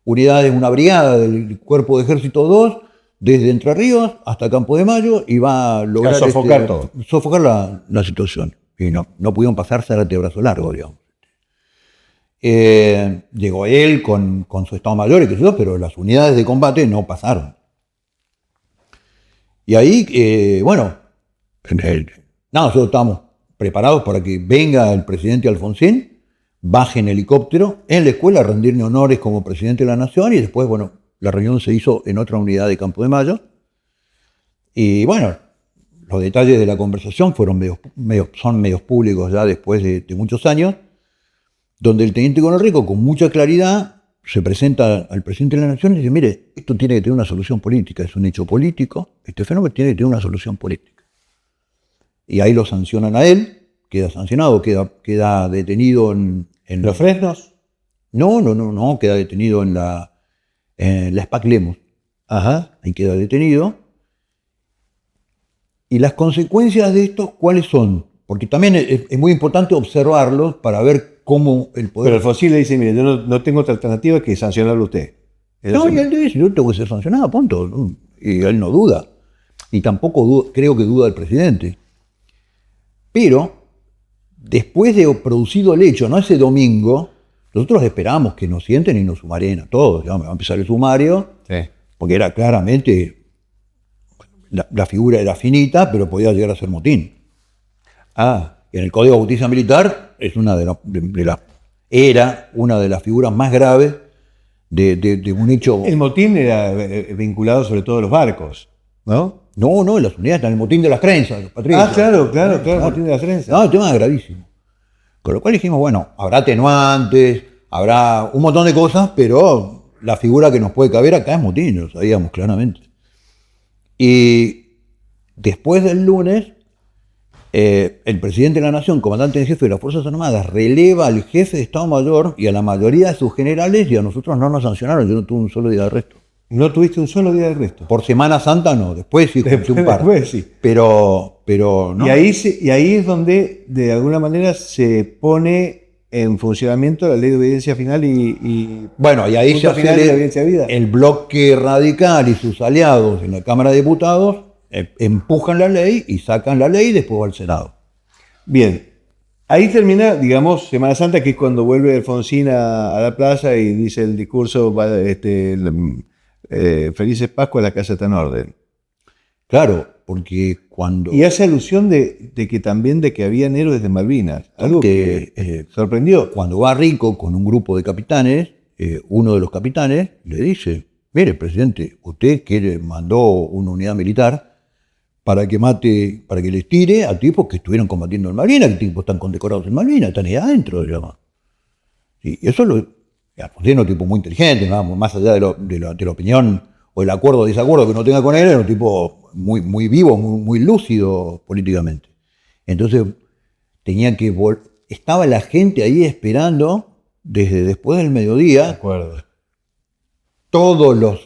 unidades, una brigada del Cuerpo de Ejército 2, desde Entre Ríos hasta Campo de Mayo, y va a lograr sofocar la situación. Y no pudieron pasarse al antebrazo largo, digamos. Llegó él con su Estado Mayor y qué sé yo, pero las unidades de combate no pasaron. Y ahí, nosotros estábamos preparados para que venga el presidente Alfonsín, baje en helicóptero en la escuela a rendirle honores como presidente de la Nación, y después, la reunión se hizo en otra unidad de Campo de Mayo. Y los detalles de la conversación son medios públicos ya después de muchos años, donde el Teniente Coronel Rico, con mucha claridad, se presenta al presidente de la Nación y dice, mire, esto tiene que tener una solución política, es un hecho político, este fenómeno tiene que tener una solución política. Y ahí lo sancionan a él, queda sancionado, queda detenido en ¿Los Fresnos? No, queda detenido en la SPAC Lemos. Ajá. Ahí queda detenido. Y las consecuencias de esto, ¿cuáles son? Porque también es muy importante observarlos para ver cómo el poder... Pero Alfonsín le dice, mire, yo no tengo otra alternativa que sancionarlo a usted. Y él dice, yo tengo que ser sancionado, punto. Y él no duda. Y tampoco creo que duda el presidente. Pero, después de producido el hecho, no ese domingo, nosotros esperamos que nos sienten y nos sumarían a todos. Ya va a empezar el sumario, porque era claramente... La figura era finita, pero podía llegar a ser motín. En el Código de Justicia Militar es era una de las figuras más graves de un hecho... El motín era vinculado sobre todo a los barcos, ¿no? No, las unidades están en el motín de las trenzas, los patriotas. Claro, el motín de las trenzas. No, el tema es gravísimo. Con lo cual dijimos, habrá atenuantes, habrá un montón de cosas, pero la figura que nos puede caber acá es motín, lo sabíamos claramente. Y después del lunes, el presidente de la Nación, comandante en jefe de las Fuerzas Armadas, releva al jefe de Estado Mayor y a la mayoría de sus generales, y a nosotros no nos sancionaron. Yo no tuve un solo día de arresto. ¿No tuviste un solo día de arresto? Por Semana Santa no, después sí junté un par. Después sí. Pero no. Y ahí es donde, de alguna manera, se pone en funcionamiento la ley de obediencia final y bueno, y ahí se hace final de la obediencia de vida. el bloque radical y sus aliados en la Cámara de Diputados empujan la ley y sacan la ley y después va al Senado. Bien, ahí termina, digamos, Semana Santa, que es cuando vuelve Alfonsín a la plaza y dice el discurso, Felices Pascuas, la casa está en orden. Claro, porque cuando... Y hace alusión de que también de que habían héroes de Malvinas, algo que sorprendió. Cuando va Rico con un grupo de capitanes, uno de los capitanes le dice, mire, presidente, usted mandó una unidad militar para que les tire a tipos que estuvieron combatiendo en Malvinas, que tipos están condecorados en Malvinas, están ahí adentro, digamos. Y eso Alfonsín era un tipo muy inteligente, ¿no? Más allá de la opinión o el acuerdo o desacuerdo que uno tenga con él, era un tipo muy, muy vivo, muy lúcido políticamente. Entonces tenía que estaba la gente ahí esperando desde después del mediodía. De acuerdo. Todos los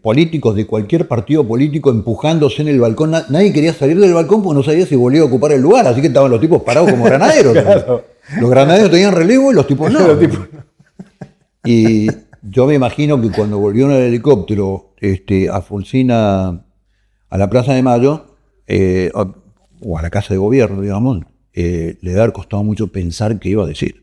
políticos de cualquier partido político empujándose en el balcón. Nadie quería salir del balcón porque no sabía si volvía a ocupar el lugar, así que estaban los tipos parados como granaderos. Claro. Los granaderos tenían relevo y los tipos no. Y yo me imagino que cuando volvió en el helicóptero Alfonsín a la Plaza de Mayo, o a la Casa de Gobierno, digamos, le debe haber costado mucho pensar qué iba a decir.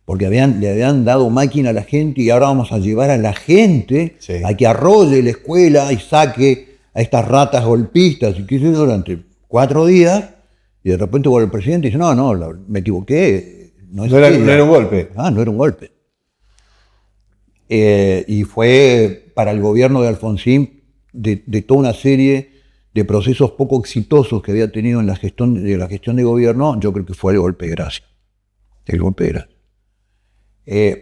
Porque le habían dado máquina a la gente y ahora vamos a llevar a la gente a que arrolle la escuela y saque a estas ratas golpistas y qué sé yo durante 4 días, y de repente vuelve el presidente y dice, no, me equivoqué. No era un golpe. No era un golpe. Y fue para el gobierno de Alfonsín de toda una serie de procesos poco exitosos que había tenido en la gestión de gobierno, yo creo que fue el golpe de gracia. El golpe de gracia.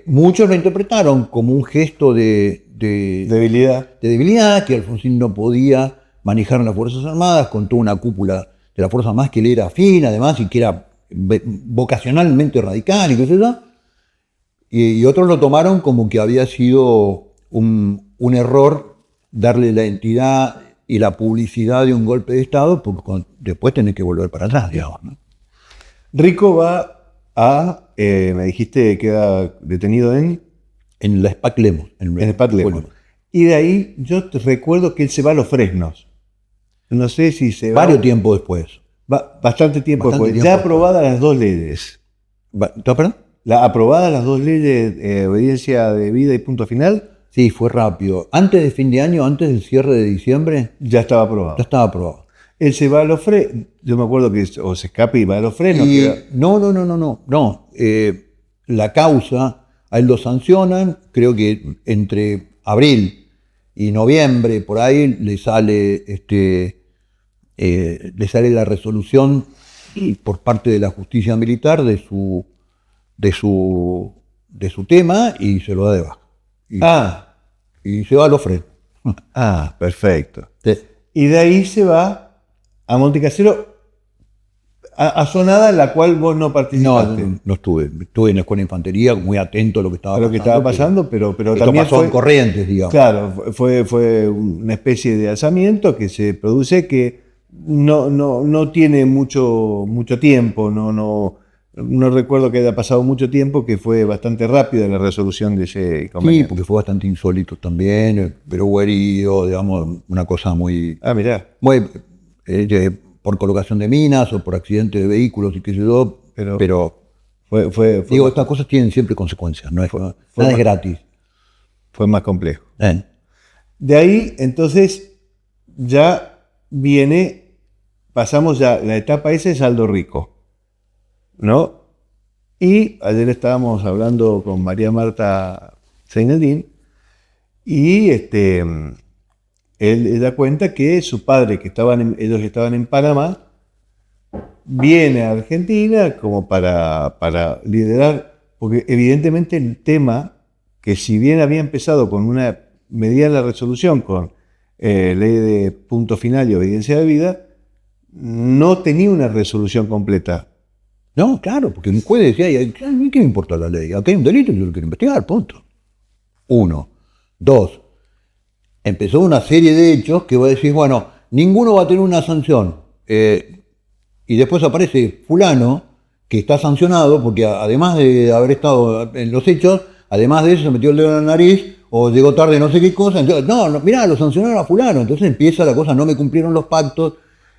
Muchos lo interpretaron como un gesto de debilidad, que Alfonsín no podía manejar en las Fuerzas Armadas con toda una cúpula de las Fuerzas Armadas que le era afín, además, y que era vocacionalmente radical y qué sé yo. Y otros lo tomaron como que había sido un error darle la entidad y la publicidad de un golpe de Estado, porque después tenés que volver para atrás, digamos, ¿no? Rico va me dijiste que queda detenido en la SPAC Lemos. En SPAC Lemos. Y de ahí yo te recuerdo que él se va a Los Fresnos. No sé si se va... Varios tiempo después. Bastante tiempo después. Ya aprobadas las 2 leyes. ¿Perdón? Aprobadas las 2 leyes, obediencia de vida y punto final. Sí, fue rápido. Antes de fin de año, antes del cierre de diciembre... Ya estaba aprobado. Ya estaba aprobado. Él se va a Los Fresnos. Yo me acuerdo que se escapa y va a Los Fresnos. No. La causa, a él lo sancionan, creo que entre abril y noviembre, por ahí, le sale la resolución por parte de la justicia militar de su tema y se lo da de baja. Y se va a Los Fresnos. Perfecto. Sí. Y de ahí se va a Montecasero, a zonada en la cual vos no participaste. No estuve. Estuve en la escuela de infantería, muy atento a lo que estaba pasando. Pero esto también pasó en Corrientes, digamos. Claro, fue una especie de alzamiento que se produce que no tiene mucho tiempo, no recuerdo que haya pasado mucho tiempo, que fue bastante rápida la resolución de ese inconveniente. Sí, porque fue bastante insólito también, pero hubo herido, digamos, una cosa muy... mirá. Muy, por colocación de minas o por accidente de vehículos y qué sé yo, pero digo, estas cosas tienen siempre consecuencias, nada es gratis. Fue más complejo. De ahí, entonces, ya pasamos ya, la etapa esa es Aldo Rico, ¿no? Y ayer estábamos hablando con María Marta Seineldín y él da cuenta que su padre, ellos estaban en Panamá, viene a Argentina como para liderar, porque evidentemente el tema, que si bien había empezado con una mediana resolución con ley de punto final y obediencia de vida, no tenía una resolución completa. No, claro, porque un juez decía, ¿qué me importa la ley? Aquí hay un delito y yo lo quiero investigar, punto. 1. 2. Empezó una serie de hechos que vos decís, bueno, ninguno va a tener una sanción. Y después aparece fulano que está sancionado porque además de haber estado en los hechos, además de eso se metió el dedo en la nariz o llegó tarde no sé qué cosa. Entonces, no, mirá, lo sancionaron a fulano. Entonces empieza la cosa, no me cumplieron los pactos.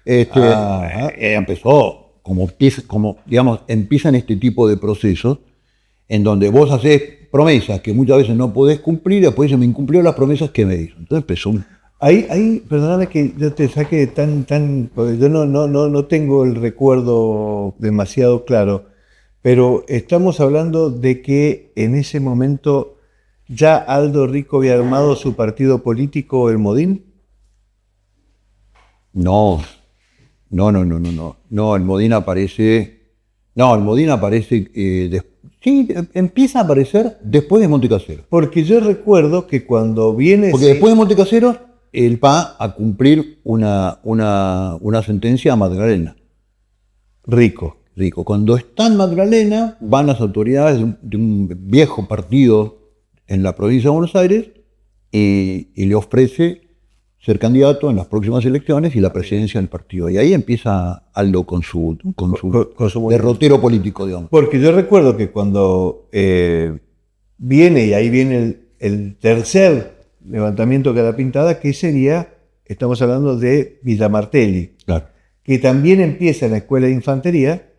Empezó, como digamos, empiezan este tipo de procesos en donde vos haces promesas que muchas veces no podés cumplir y después se me incumplió las promesas que me hizo. Entonces empezó un... Ahí, perdóname que yo te saque porque yo no tengo el recuerdo demasiado claro, pero estamos hablando de que en ese momento ya Aldo Rico había armado su partido político, el Modín. No, el Modín aparece... No, el Modín aparece... sí, empieza a aparecer después de Montecaseros. Porque yo recuerdo que cuando viene... Porque después de Montecaseros, él va a cumplir una sentencia a Magdalena. Rico. Cuando está en Magdalena, van las autoridades de un viejo partido en la provincia de Buenos Aires y le ofrece ser candidato en las próximas elecciones y la presidencia del partido. Y ahí empieza Aldo con su derrotero político, digamos. Porque yo recuerdo que cuando viene, y ahí viene el tercer levantamiento que da pintada, que sería, estamos hablando de Villa Martelli, claro, que también empieza en la escuela de infantería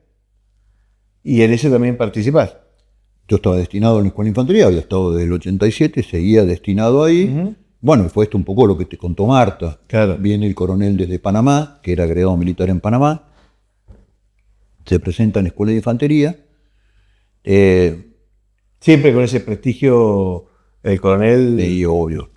y en ese también participás. Yo estaba destinado en la escuela de infantería, había estado desde el 87, seguía destinado ahí. Uh-huh. Bueno, fue esto un poco lo que te contó Marta. Claro. Viene el coronel desde Panamá, que era agregado militar en Panamá, se presenta en la escuela de infantería. Siempre con ese prestigio, el coronel... Sí, obvio.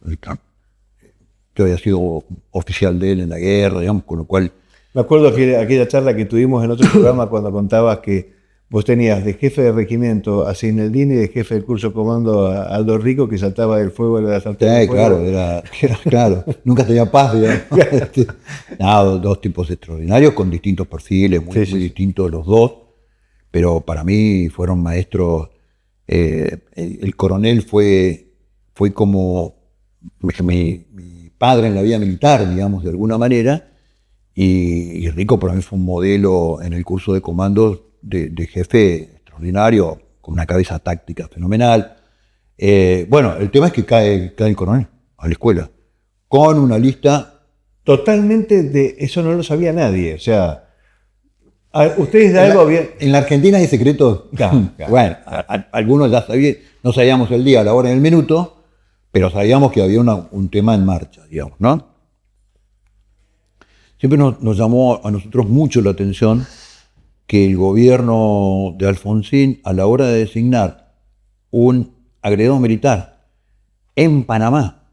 Yo había sido oficial de él en la guerra, digamos, con lo cual... Me acuerdo que aquella charla que tuvimos en otro programa cuando contabas que vos tenías de jefe de regimiento a Cineldini y de jefe del curso comando a Aldo Rico, que saltaba del fuego de la sartén. Sí, claro, era claro. Nunca tenía paz, digamos. No, dos tipos extraordinarios con distintos perfiles, muy distintos los dos, pero para mí fueron maestros. El coronel fue como mi padre en la vida militar, digamos, de alguna manera, y Rico para mí fue un modelo en el curso de comandos de jefe extraordinario, con una cabeza táctica fenomenal. Bueno, el tema es que cae el coronel a la escuela, con una lista... Totalmente de... Eso no lo sabía nadie, o sea... Ustedes de algo habían... En la Argentina hay secretos. Claro. Bueno, algunos ya sabían, no sabíamos el día, la hora y el minuto, pero sabíamos que había un tema en marcha, digamos, ¿no? Siempre nos llamó a nosotros mucho la atención que el gobierno de Alfonsín, a la hora de designar un agregado militar en Panamá,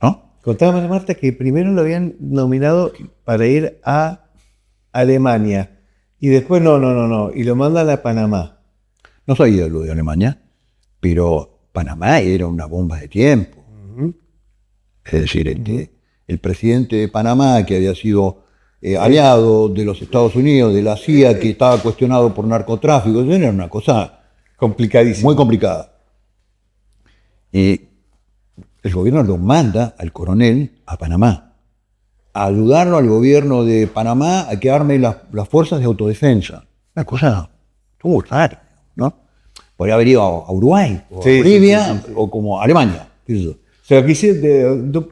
¿no? Contábamos, Marta, que primero lo habían nominado para ir a Alemania y después no, y lo mandan a Panamá. No sabía lo de Alemania, pero Panamá era una bomba de tiempo. Uh-huh. Es decir, el presidente de Panamá, que había sido aliado de los Estados Unidos, de la CIA, que estaba cuestionado por narcotráfico, era una cosa complicadísima, muy complicada. El gobierno lo manda al coronel a Panamá, a ayudarlo al gobierno de Panamá a que arme las fuerzas de autodefensa. Una cosa estuvo rara, ¿no? Podría haber ido a Uruguay, o a Bolivia, o como a Alemania. Eso.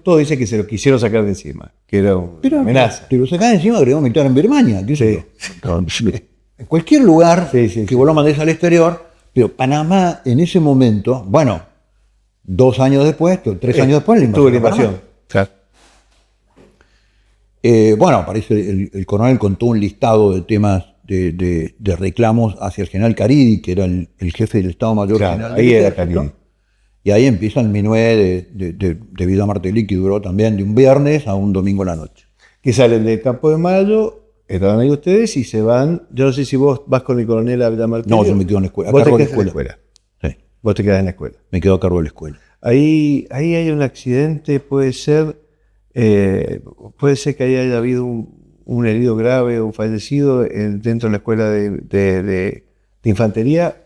Todo dice que se lo quisieron sacar de encima, que era una amenaza. Te lo sacaban de encima, agregado militar en Birmania. En cualquier lugar que vos lo mandés al exterior, pero Panamá en ese momento, bueno, 2 años después, 3 años después, tuvo la invasión. Claro. Bueno, aparece el coronel con todo un listado de temas de reclamos hacia el general Caridi, que era el jefe del Estado Mayor General. Ahí era Caridi. Y ahí empieza el minué de Villa Martelli, que duró también de un viernes a un domingo en la noche. Que salen del Campo de Mayo, estaban ahí ustedes y se van. Yo no sé si vos vas con el coronel a Villa Martelli. No, yo me quedo en la escuela. Vos te quedás en la escuela. Sí. Vos te quedás en la escuela. Me quedo a cargo de la escuela. Ahí hay un accidente, puede ser, puede ser que haya habido un herido grave o un fallecido dentro de la escuela de infantería.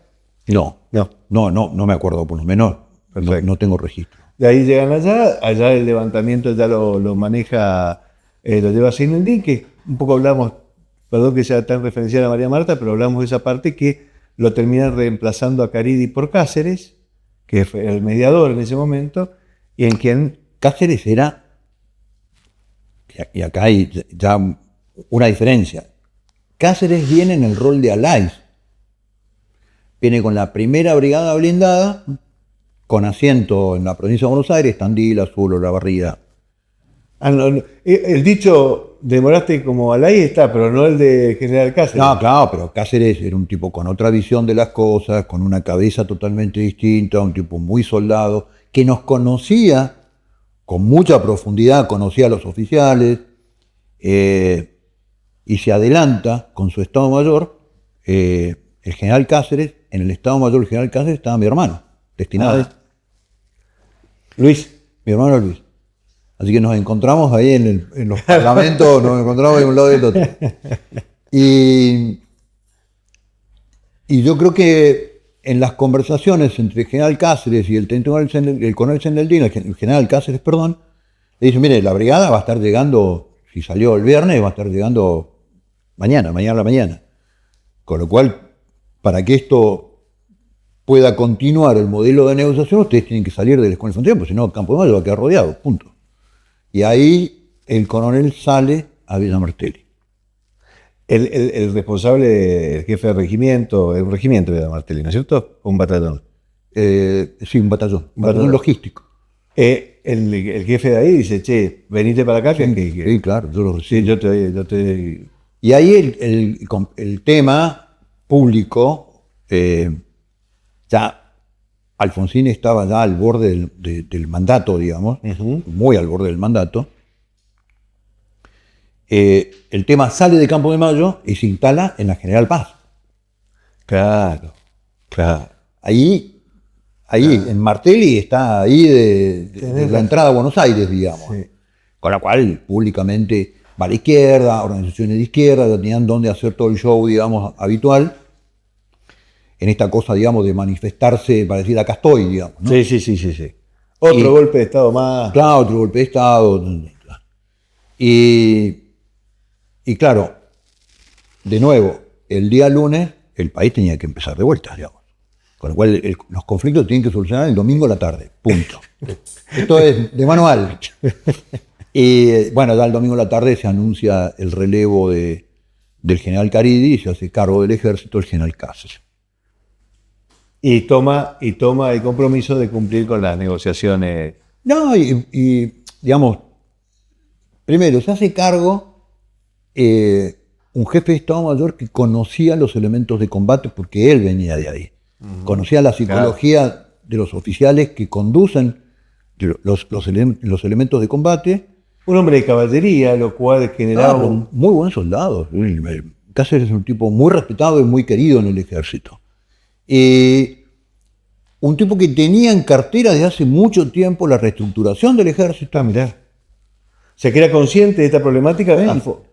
No me acuerdo, por lo menos no tengo registro. De ahí llegan allá el levantamiento ya lo maneja, lo lleva Seinendín, que un poco hablamos, perdón que sea tan referencial a María Marta, pero hablamos de esa parte que lo terminan reemplazando a Caridi por Cáceres, que fue el mediador en ese momento, y en quien Cáceres era, y acá hay ya una diferencia, Cáceres viene en el rol de Alaiz, viene con la primera brigada blindada, con asiento en la provincia de Buenos Aires, Tandil, Azul, Olavarría. El dicho demoraste como Alaiz está, pero no el de General Cáceres. No, claro, pero Cáceres era un tipo con otra visión de las cosas, con una cabeza totalmente distinta, un tipo muy soldado, que nos conocía con mucha profundidad, conocía a los oficiales, y se adelanta con su Estado Mayor, el general Cáceres. En el Estado Mayor del general Cáceres estaba mi hermano, destinado. Luis. Mi hermano Luis. Así que nos encontramos ahí en los parlamentos, nos encontramos de un lado y del otro. Y yo creo que en las conversaciones entre el general Cáceres y el coronel Sendaldino, el general Cáceres, perdón, le dice, mire, la brigada va a estar llegando, si salió el viernes, va a estar llegando mañana a la mañana. Con lo cual, para que esto pueda continuar el modelo de negociación, ustedes tienen que salir del escuela infantil, porque si no, Campo de Mayo va a quedar rodeado, punto. Y ahí el coronel sale a Villa Martelli. El responsable, el jefe de regimiento, el regimiento de Villa Martelli, ¿no es cierto? ¿O un batallón? Sí, un batallón logístico. El jefe de ahí dice, che, venite para acá. Sí, claro, yo lo recibo. Sí, yo te... Y ahí el tema público, ya Alfonsín estaba ya al borde del mandato, digamos, muy al borde del mandato. El tema sale de Campo de Mayo y se instala en la General Paz. Claro. Ahí en Martelli está ahí de la entrada a Buenos Aires, digamos. Sí. Con la cual públicamente va a la izquierda, organizaciones de izquierda, ya tenían donde hacer todo el show, digamos, habitual. En esta cosa, digamos, de manifestarse para decir acá estoy, digamos, ¿no? Sí. Otro golpe de Estado más. Claro, otro golpe de Estado. Y claro, de nuevo, el día lunes el país tenía que empezar de vuelta, digamos. Con lo cual los conflictos tienen que solucionar el domingo a la tarde, punto. Esto es de manual. Y bueno, ya el domingo a la tarde se anuncia el relevo del general Caridi y se hace cargo del ejército el general Cáceres. Y toma el compromiso de cumplir con las negociaciones. No, y digamos, primero se hace cargo un jefe de Estado Mayor que conocía los elementos de combate porque él venía de ahí. Conocía la psicología de los oficiales que conducen los elementos de combate. Un hombre de caballería, lo cual generaba muy buen soldado. Cáceres es un tipo muy respetado y muy querido en el ejército. Un tipo que tenía en cartera desde hace mucho tiempo la reestructuración del ejército. Mirá. O sea, que era consciente de esta problemática.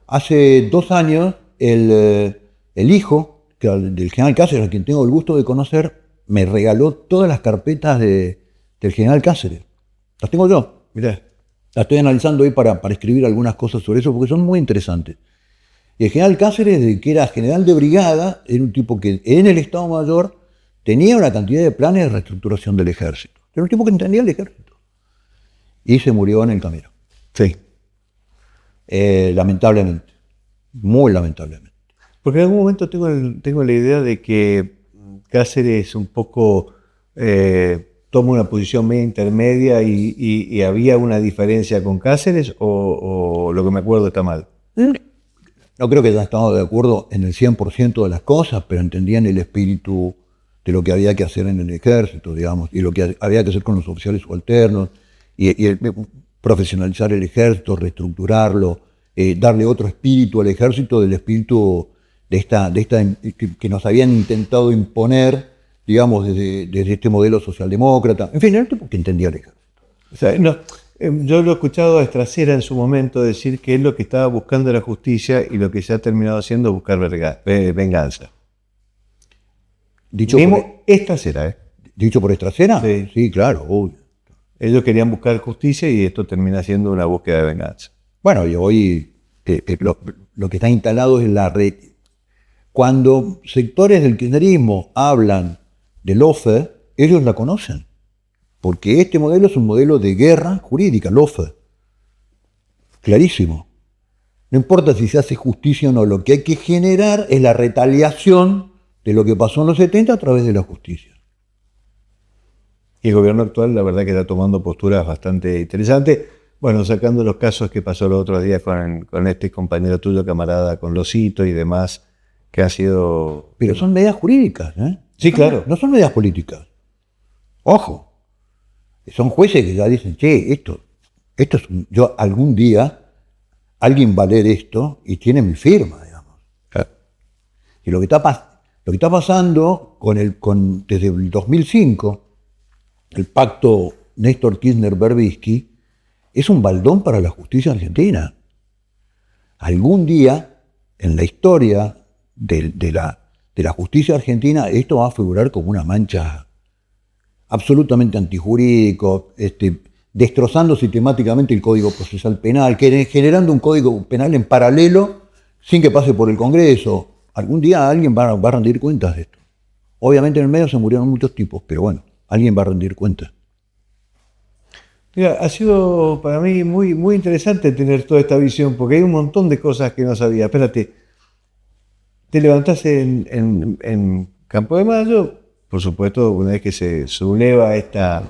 Hace 2 años, el hijo del general Cáceres, a quien tengo el gusto de conocer, me regaló todas las carpetas del general Cáceres. Las tengo yo. Mirá. Las estoy analizando hoy para escribir algunas cosas sobre eso, porque son muy interesantes. Y el general Cáceres, que era general de brigada, era un tipo que en el Estado Mayor tenía una cantidad de planes de reestructuración del ejército. Era un tipo que entendía el ejército. Y se murió en el camino. Sí. Lamentablemente. Muy lamentablemente. Porque en algún momento tengo la idea de que Cáceres un poco toma una posición media intermedia y había una diferencia con Cáceres o lo que me acuerdo está mal. No creo que hayan estado de acuerdo en el 100% de las cosas, pero entendían el espíritu de lo que había que hacer en el ejército, digamos, y lo que había que hacer con los oficiales subalternos, y profesionalizar el ejército, reestructurarlo, darle otro espíritu al ejército, del espíritu de esta que nos habían intentado imponer, digamos, desde este modelo socialdemócrata. En fin, era el tipo que entendía el ejército. O sea, no, Yo lo he escuchado a Estracera en su momento decir que es lo que estaba buscando la justicia y lo que se ha terminado haciendo es buscar venganza. Dicho Mismo Estracera, ¿eh? ¿Dicho por Estracera? Sí. Sí, claro. Uy. Ellos querían buscar justicia y esto termina siendo una búsqueda de venganza. Bueno, y hoy lo que está instalado es la red. Cuando sectores del kirchnerismo hablan de Lawfare, ellos la conocen. Porque este modelo es un modelo de guerra jurídica, Lawfare. Clarísimo. No importa si se hace justicia o no, lo que hay que generar es la retaliación de lo que pasó en los 70 a través de la justicia. Y el gobierno actual, la verdad, que está tomando posturas bastante interesantes. Bueno, sacando los casos que pasó los otros días con este compañero tuyo, camarada, con Losito y demás, que ha sido... Pero son medidas jurídicas, ¿eh? Sí, claro. No son medidas políticas. Ojo. Son jueces que ya dicen, che, esto es yo algún día alguien va a leer esto y tiene mi firma, digamos. Y lo que está pasando desde el 2005, el pacto Néstor Kirchner-Berbisky, es un baldón para la justicia argentina. Algún día, en la historia de la justicia argentina, esto va a figurar como una mancha absolutamente antijurídico, destrozando sistemáticamente el Código Procesal Penal, generando un Código Penal en paralelo sin que pase por el Congreso. Algún día alguien va a rendir cuentas de esto. Obviamente en el medio se murieron muchos tipos, pero bueno, alguien va a rendir cuentas. Mira, ha sido para mí muy, muy interesante tener toda esta visión, porque hay un montón de cosas que no sabía. Espérate, te levantás en Campo de Mayo, por supuesto, una vez que se subleva este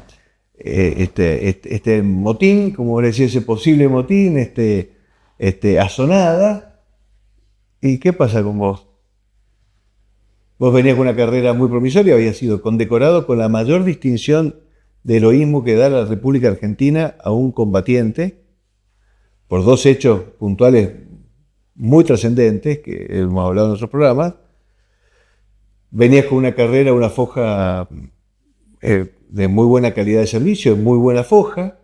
motín, como decía, ese posible motín, asonada. ¿Y qué pasa con vos? Vos venías con una carrera muy promisoria, habías sido condecorado con la mayor distinción de heroísmo que da la República Argentina a un combatiente, por dos hechos puntuales muy trascendentes, que hemos hablado en nuestros programas. Venías con una carrera, una foja de muy buena calidad de servicio, muy buena foja,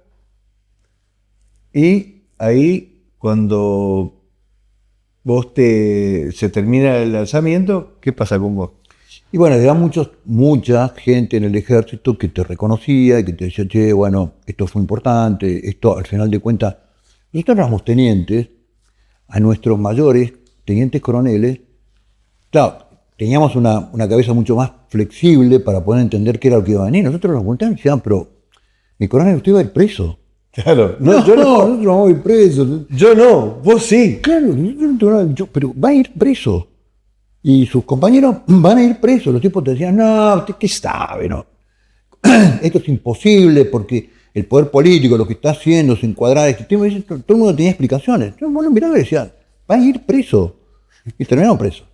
y ahí cuando se termina el lanzamiento, ¿qué pasa con vos? Y bueno, había mucha gente en el ejército que te reconocía y que te decía, che, bueno, esto fue importante, esto al final de cuentas, nosotros éramos tenientes, a nuestros mayores, tenientes coroneles, claro, teníamos una cabeza mucho más flexible para poder entender qué era lo que iba a venir. Nosotros nos preguntaban y decían, pero mi coronel, usted va a ir preso. Claro, yo no, nosotros vamos a ir presos. Yo no, vos sí. Claro, pero va a ir preso. Y sus compañeros van a ir presos. Los tipos te decían, no, ¿usted qué sabe? No? Esto es imposible porque el poder político lo que está haciendo es encuadrar este tema. Todo el mundo tenía explicaciones. Yo, bueno, miraba y decía, va a ir preso. Y terminaron presos.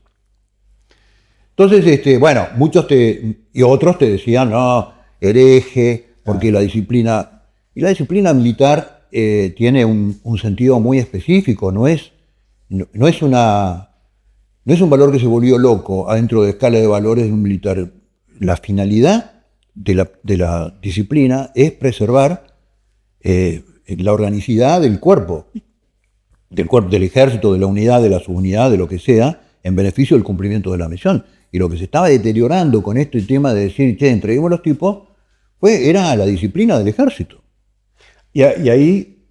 Entonces, bueno, muchos y otros te decían, no, hereje, porque la disciplina... Y la disciplina militar tiene un sentido muy específico, no es un valor que se volvió loco adentro de escala de valores de un militar. La finalidad de la disciplina es preservar la organicidad del cuerpo, del ejército, de la unidad, de la subunidad, de lo que sea, en beneficio del cumplimiento de la misión. Y lo que se estaba deteriorando con este tema de decir, che, entreguemos los tipos, era la disciplina del ejército. Y ahí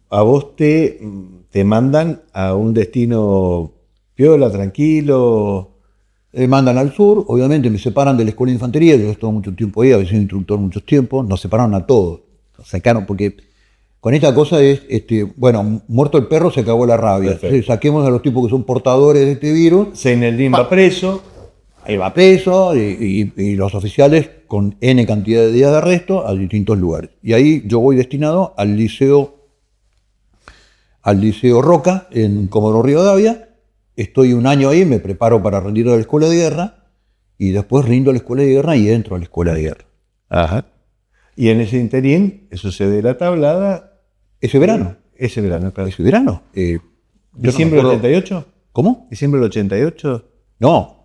a vos te mandan a un destino piola, tranquilo. Me mandan al sur, obviamente me separan de la escuela de infantería, yo he estado mucho tiempo ahí, había sido instructor mucho tiempo, nos separaron a todos, nos sacaron, porque con esta cosa es, bueno, muerto el perro se acabó la rabia. Entonces, saquemos a los tipos que son portadores de este virus. Seineldin va preso. Ahí va preso y los oficiales con N cantidad de días de arresto a distintos lugares. Y ahí yo voy destinado al liceo Roca en Comodoro Rivadavia. Estoy un año ahí, me preparo para rendir a la escuela de guerra y después rindo a la escuela de guerra y entro a la escuela de guerra. Ajá. Y en ese interín sucede la tablada. Ese verano. Claro. Ese verano. ¿Diciembre del 88? ¿Cómo? ¿Diciembre del 88? No.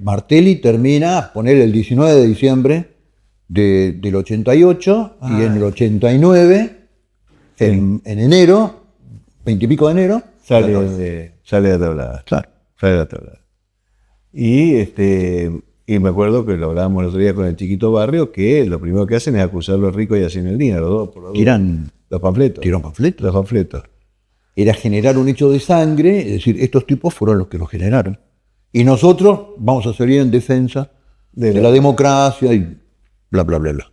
Martelli termina, poner el 19 de diciembre del 88 y en el 89, Sí. en enero, 20 y pico de enero, Sale de tablada. claro. Sale de la tablada. Y me acuerdo que lo hablábamos el otro día con el Chiquito Barrio, que lo primero que hacen es acusar a los ricos y a Cineldina, los dos, por los dos. Tiran Los panfletos. panfletos. Los panfletos. Era generar un hecho de sangre, es decir, estos tipos fueron los que lo generaron. Y nosotros vamos a salir en defensa de la democracia y bla, bla, bla, bla.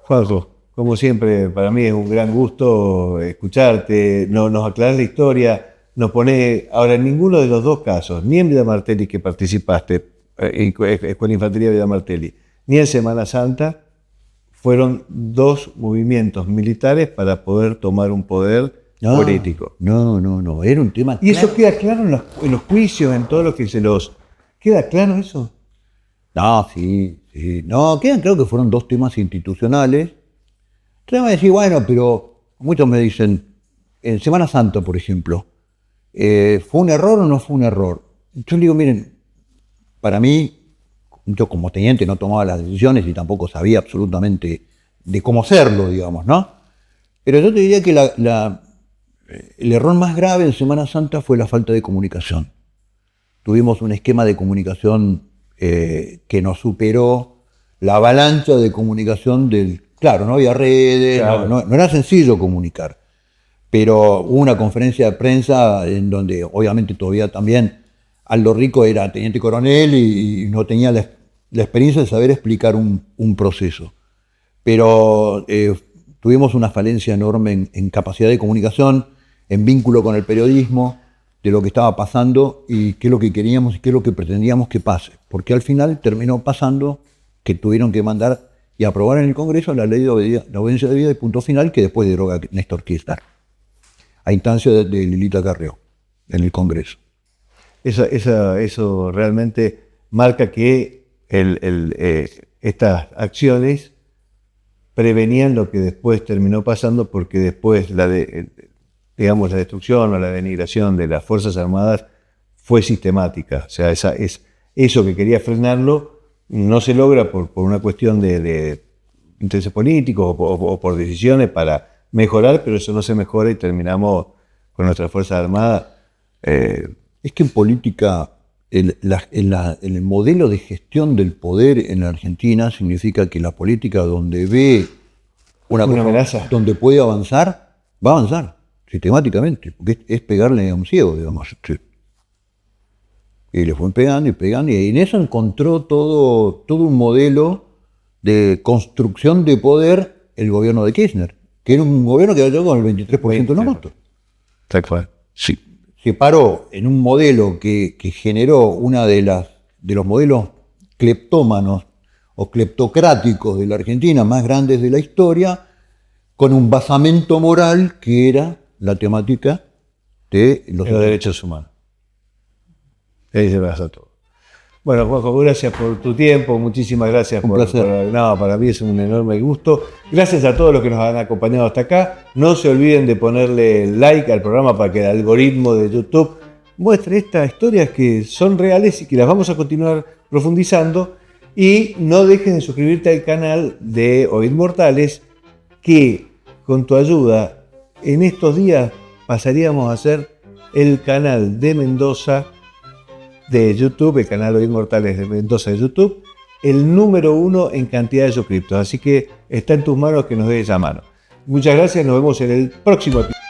Juanjo, como siempre, para mí es un gran gusto escucharte, nos aclarás la historia, nos pone, ahora en ninguno de los dos casos, ni en Villa Martelli que participaste, Escuela Infantería Villa Martelli, ni en Semana Santa, fueron dos movimientos militares para poder tomar un poder político. No, era un tema ¿Y eso claro. queda claro en los juicios, en todo lo que se los... ¿Queda claro eso? No, sí. No, quedan claro que fueron dos temas institucionales. Entonces me decís, bueno, pero muchos me dicen, en Semana Santa, por ejemplo, ¿fue un error o no fue un error? Yo le digo, miren, para mí, yo como teniente no tomaba las decisiones y tampoco sabía absolutamente de cómo hacerlo, digamos, ¿no? Pero yo te diría que el error más grave en Semana Santa fue la falta de comunicación. Tuvimos un esquema de comunicación que nos superó la avalancha de comunicación del... Claro, no había redes, Claro. no era sencillo comunicar. Pero hubo una conferencia de prensa en donde obviamente todavía también Aldo Rico era teniente coronel y no tenía la experiencia de saber explicar un proceso. Pero tuvimos una falencia enorme en capacidad de comunicación, en vínculo con el periodismo, de lo que estaba pasando y qué es lo que queríamos y qué es lo que pretendíamos que pase. Porque al final terminó pasando que tuvieron que mandar y aprobar en el Congreso la ley de obediencia debida y punto final que después deroga Néstor Kirchner, a instancia de Lilita Carrió, en el Congreso. Eso realmente marca que estas acciones prevenían lo que después terminó pasando, porque después la destrucción o la denigración de las Fuerzas Armadas fue sistemática. O sea, eso que quería frenarlo no se logra por una cuestión de intereses políticos o por decisiones para mejorar, pero eso no se mejora y terminamos con nuestras Fuerzas Armadas. Es que en política, el modelo de gestión del poder en la Argentina significa que la política donde ve una cosa amenaza, donde puede avanzar, va a avanzar sistemáticamente, porque es pegarle a un ciego, digamos. Y le fue pegando y en eso encontró todo un modelo de construcción de poder el gobierno de Kirchner, que era un gobierno que llegó con el 23% de los votos. Tal cual. Sí. Se paró en un modelo que generó una de los modelos cleptómanos o cleptocráticos de la Argentina más grandes de la historia, con un basamento moral que era la temática de los derechos humanos. Ahí se basa todo. Bueno, Juanjo, gracias por tu tiempo, muchísimas gracias. Un placer. Para mí es un enorme gusto. Gracias a todos los que nos han acompañado hasta acá. No se olviden de ponerle like al programa para que el algoritmo de YouTube muestre estas historias que son reales y que las vamos a continuar profundizando. Y no dejes de suscribirte al canal de Oíd Mortales, que con tu ayuda en estos días pasaríamos a ser el canal de Mendoza de YouTube, el canal Oíd Mortales de Mendoza de YouTube, el número 1 en cantidad de suscriptores. Así que está en tus manos que nos des esa mano. Muchas gracias, nos vemos en el próximo episodio.